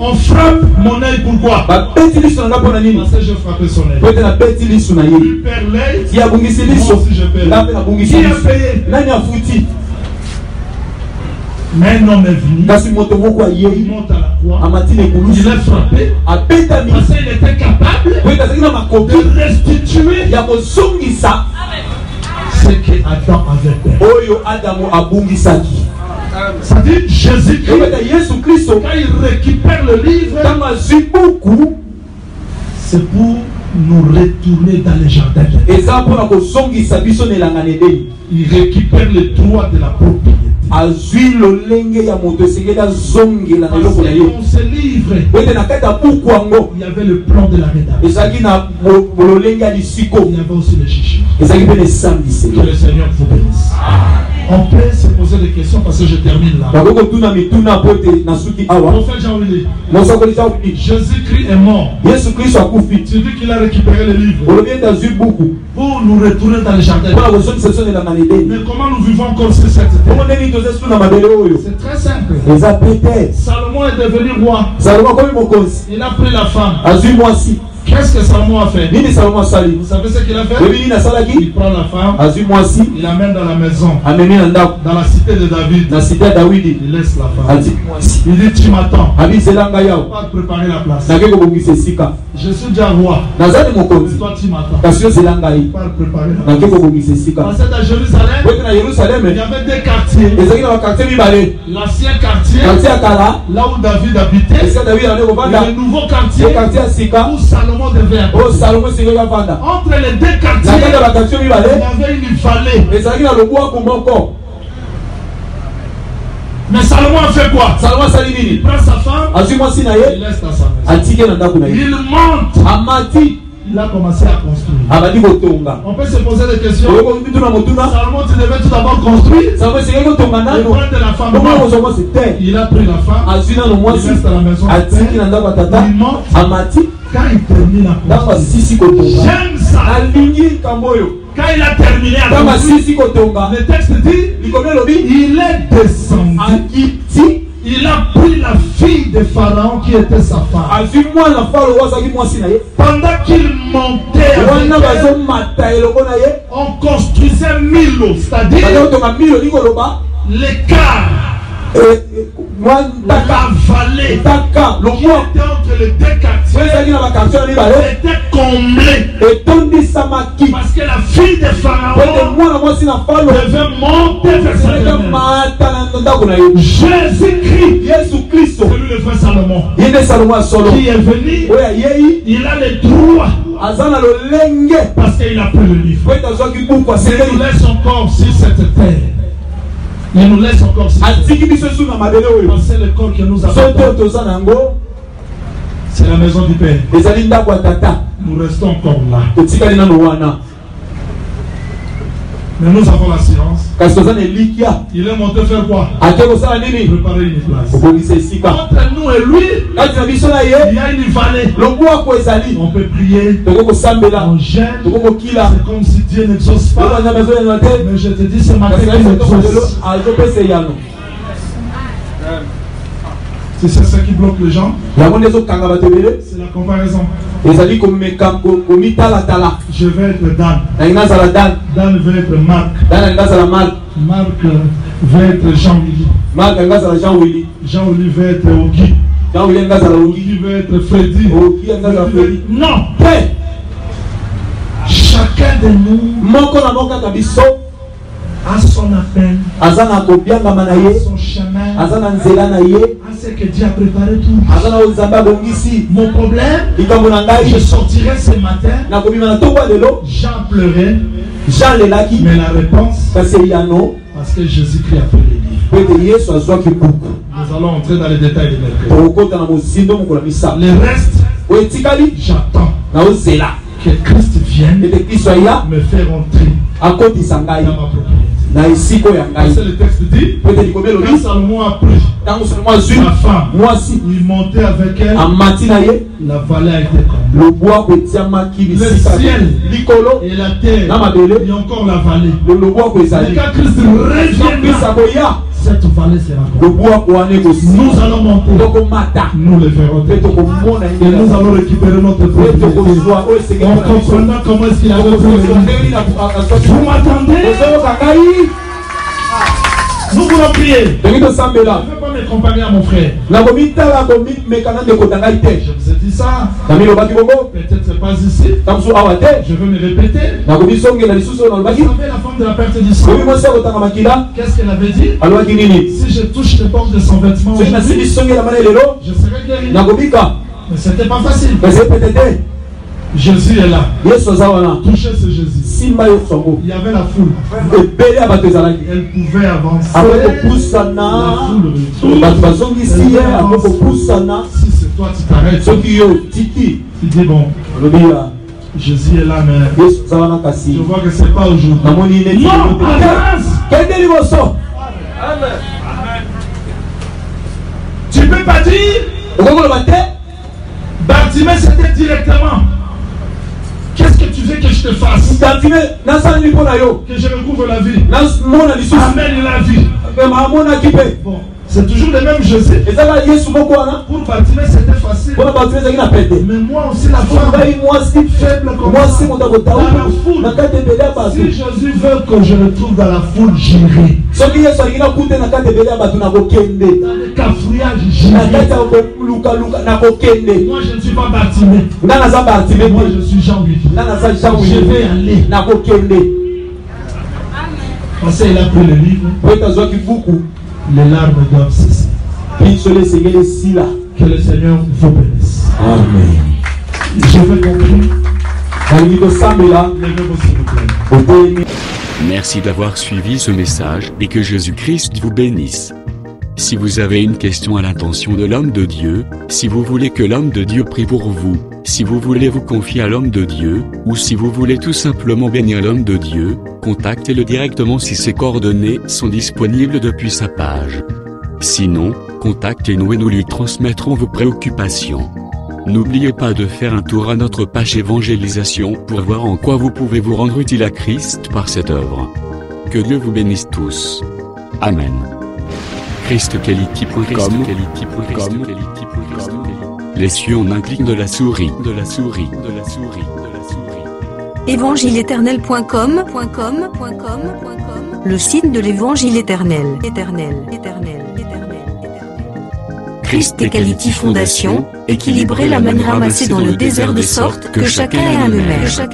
On frappe mon œil pourquoi? Parce que je frappais son œil. Il perd l'œil, moi aussi je perds. Qui a payé? Mais un homme est venu, il monte à la croix, il est frappé, parce qu'il était capable de restituer ce que Adam avait perdu. Ça dit Jésus-Christ, quand il récupère le livre, c'est pour nous retourner dans les jardins. Il récupère le droit de la propriété. Parce que dans ce livre, il y avait le plan de la rédemption. Il y avait aussi le chichi. Que le Seigneur vous bénisse. On peut se poser des questions parce que je termine là. Le prophète Jean-Willy, Jésus-Christ est mort. Tu dis qu'il a récupéré le livre pour nous retourner dans le jardin. Mais comment nous vivons encore sur cette terre? C'est très simple. Salomon est devenu roi. Il a pris la femme. Qu'est-ce que Salomon a fait? Vous savez ce qu'il a fait? Il prend la femme, il l'amène dans la maison, dans la cité de David. Il laisse la femme. Il dit tu m'attends. Pas de préparer la place. Je suis déjà roi. Toi tu m'attends. Pas de préparer la place. Parce que à Jérusalem, il y avait deux quartiers. L'ancien quartier, là où David habitait, et le nouveau quartier où Salomon devait habiter. Entre les deux quartiers, il y avait une vallée. Mais Salomon a fait quoi? Il prend sa femme, il laisse dans sa maison. Il monte. Il a commencé à construire. On peut se poser des questions. Salomon, tu devais tout d'abord construire et prendre la femme. Il a pris la femme, il reste dans la maison, il monte. Quand il termine à construire, j'aime ça. Quand il a terminé à construire, le texte dit il est descendu. Il a pris la fille de Pharaon qui était sa femme. Pendant qu'il montait avec elle, on construisait Milo, c'est-à-dire l'écart vallée Taka, le qui bois. était entre les deux quartiers était comblée parce que la fille de Pharaon devait monter vers l'Éternel. Jésus-Christ, celui le frère Salomon, qui est venu, il a le droit parce qu'il a pris le livre. Il nous laisse encore sur cette terre. Il nous laisse encore sur cette terre. C'est le corps que nous avons. C'est la maison du Père. Nous restons encore là. Mais nous avons la silence. Il est monté faire quoi? Préparer une place. Entre nous et lui, il y a une vallée. On peut prier, on gêne. C'est comme si Dieu n'exauce pas. Mais je te dis ce matin qu'il exauce. C'est ça qui bloque les gens. C'est la comparaison. Je vais être Dan. Dan veut être Marc. Marc veut être Jean-Willy. Jean-Willy veut être Ogi. Ogi veut être Freddy. Non. Chacun de nous a son appel, a son chemin, a ce que Dieu a préparé tout. Mon problème, je sortirai ce matin, Jean pleurait, mais la réponse, parce que Jésus-Christ a fait les livres. Nous allons entrer dans les détails de mercredi. Le reste, j'attends que Christ vienne me faire entrer dans ma propriété. C'est le texte dit, quand Salomon a pris sa femme, il montait avec elle, la vallée a été comblée. Le ciel et la terre, il y a encore la vallée. Et quand Christ reviendra, cette vallée sera comblée. Nous allons monter, nous le verrons, et nous allons récupérer notre propriété. En comprenant comment est-ce qu'il a repris. Vous m'attendez? Nous voulons prier. Je ne veux pas m'accompagner à mon frère. Je vous ai dit ça. Peut-être c'est pas ici. Je veux me répéter. Vous savez la femme de la perte du sang. Qu'est-ce qu'elle avait dit? Si je touche les bords de son vêtement, je serai guéri. Mais c'était pas facile. Jésus est là. Touchez ce Jésus. Il y avait la foule. Elle pouvait avancer. La foule si c'est toi, tu t'arrêtes. Tu dis bon, Jésus est là, mais je vois que c'est pas aujourd'hui. Non, avance. Tu peux pas dire Bartimée, c'était directement. Qu'est-ce que tu veux que je te fasse? Que je recouvre la vie. Amène la vie. Bon, c'est toujours le même Jésus. Pour Bartimée, c'était facile. Mais moi aussi, la femme faible comme moi, dans la foule. Si Jésus veut que je retrouve dans la foule, j'irai. Dans le cafouillage, j'irai. Moi, je ne suis pas Bartimée. Moi, je suis Jean-Willy. Je vais aller. Parce qu'il a pris le livre. Les larmes doivent cesser. Que le Seigneur vous bénisse. Amen. Je vais conclure. Merci d'avoir suivi ce message et que Jésus-Christ vous bénisse. Si vous avez une question à l'intention de l'homme de Dieu, si vous voulez que l'homme de Dieu prie pour vous, si vous voulez vous confier à l'homme de Dieu, ou si vous voulez tout simplement bénir l'homme de Dieu, contactez-le directement si ses coordonnées sont disponibles depuis sa page. Sinon, contactez-nous et nous lui transmettrons vos préoccupations. N'oubliez pas de faire un tour à notre page évangélisation pour voir en quoi vous pouvez vous rendre utile à Christ par cette œuvre. Que Dieu vous bénisse tous. Amen. ChristQuality.com. Les cieux en un clic de la souris. Évangile-éternel.com, le site de l'Évangile éternel. Christ Equality Foundation, équilibrer la manne ramassée dans le désert de sorte que chacun ait un maire.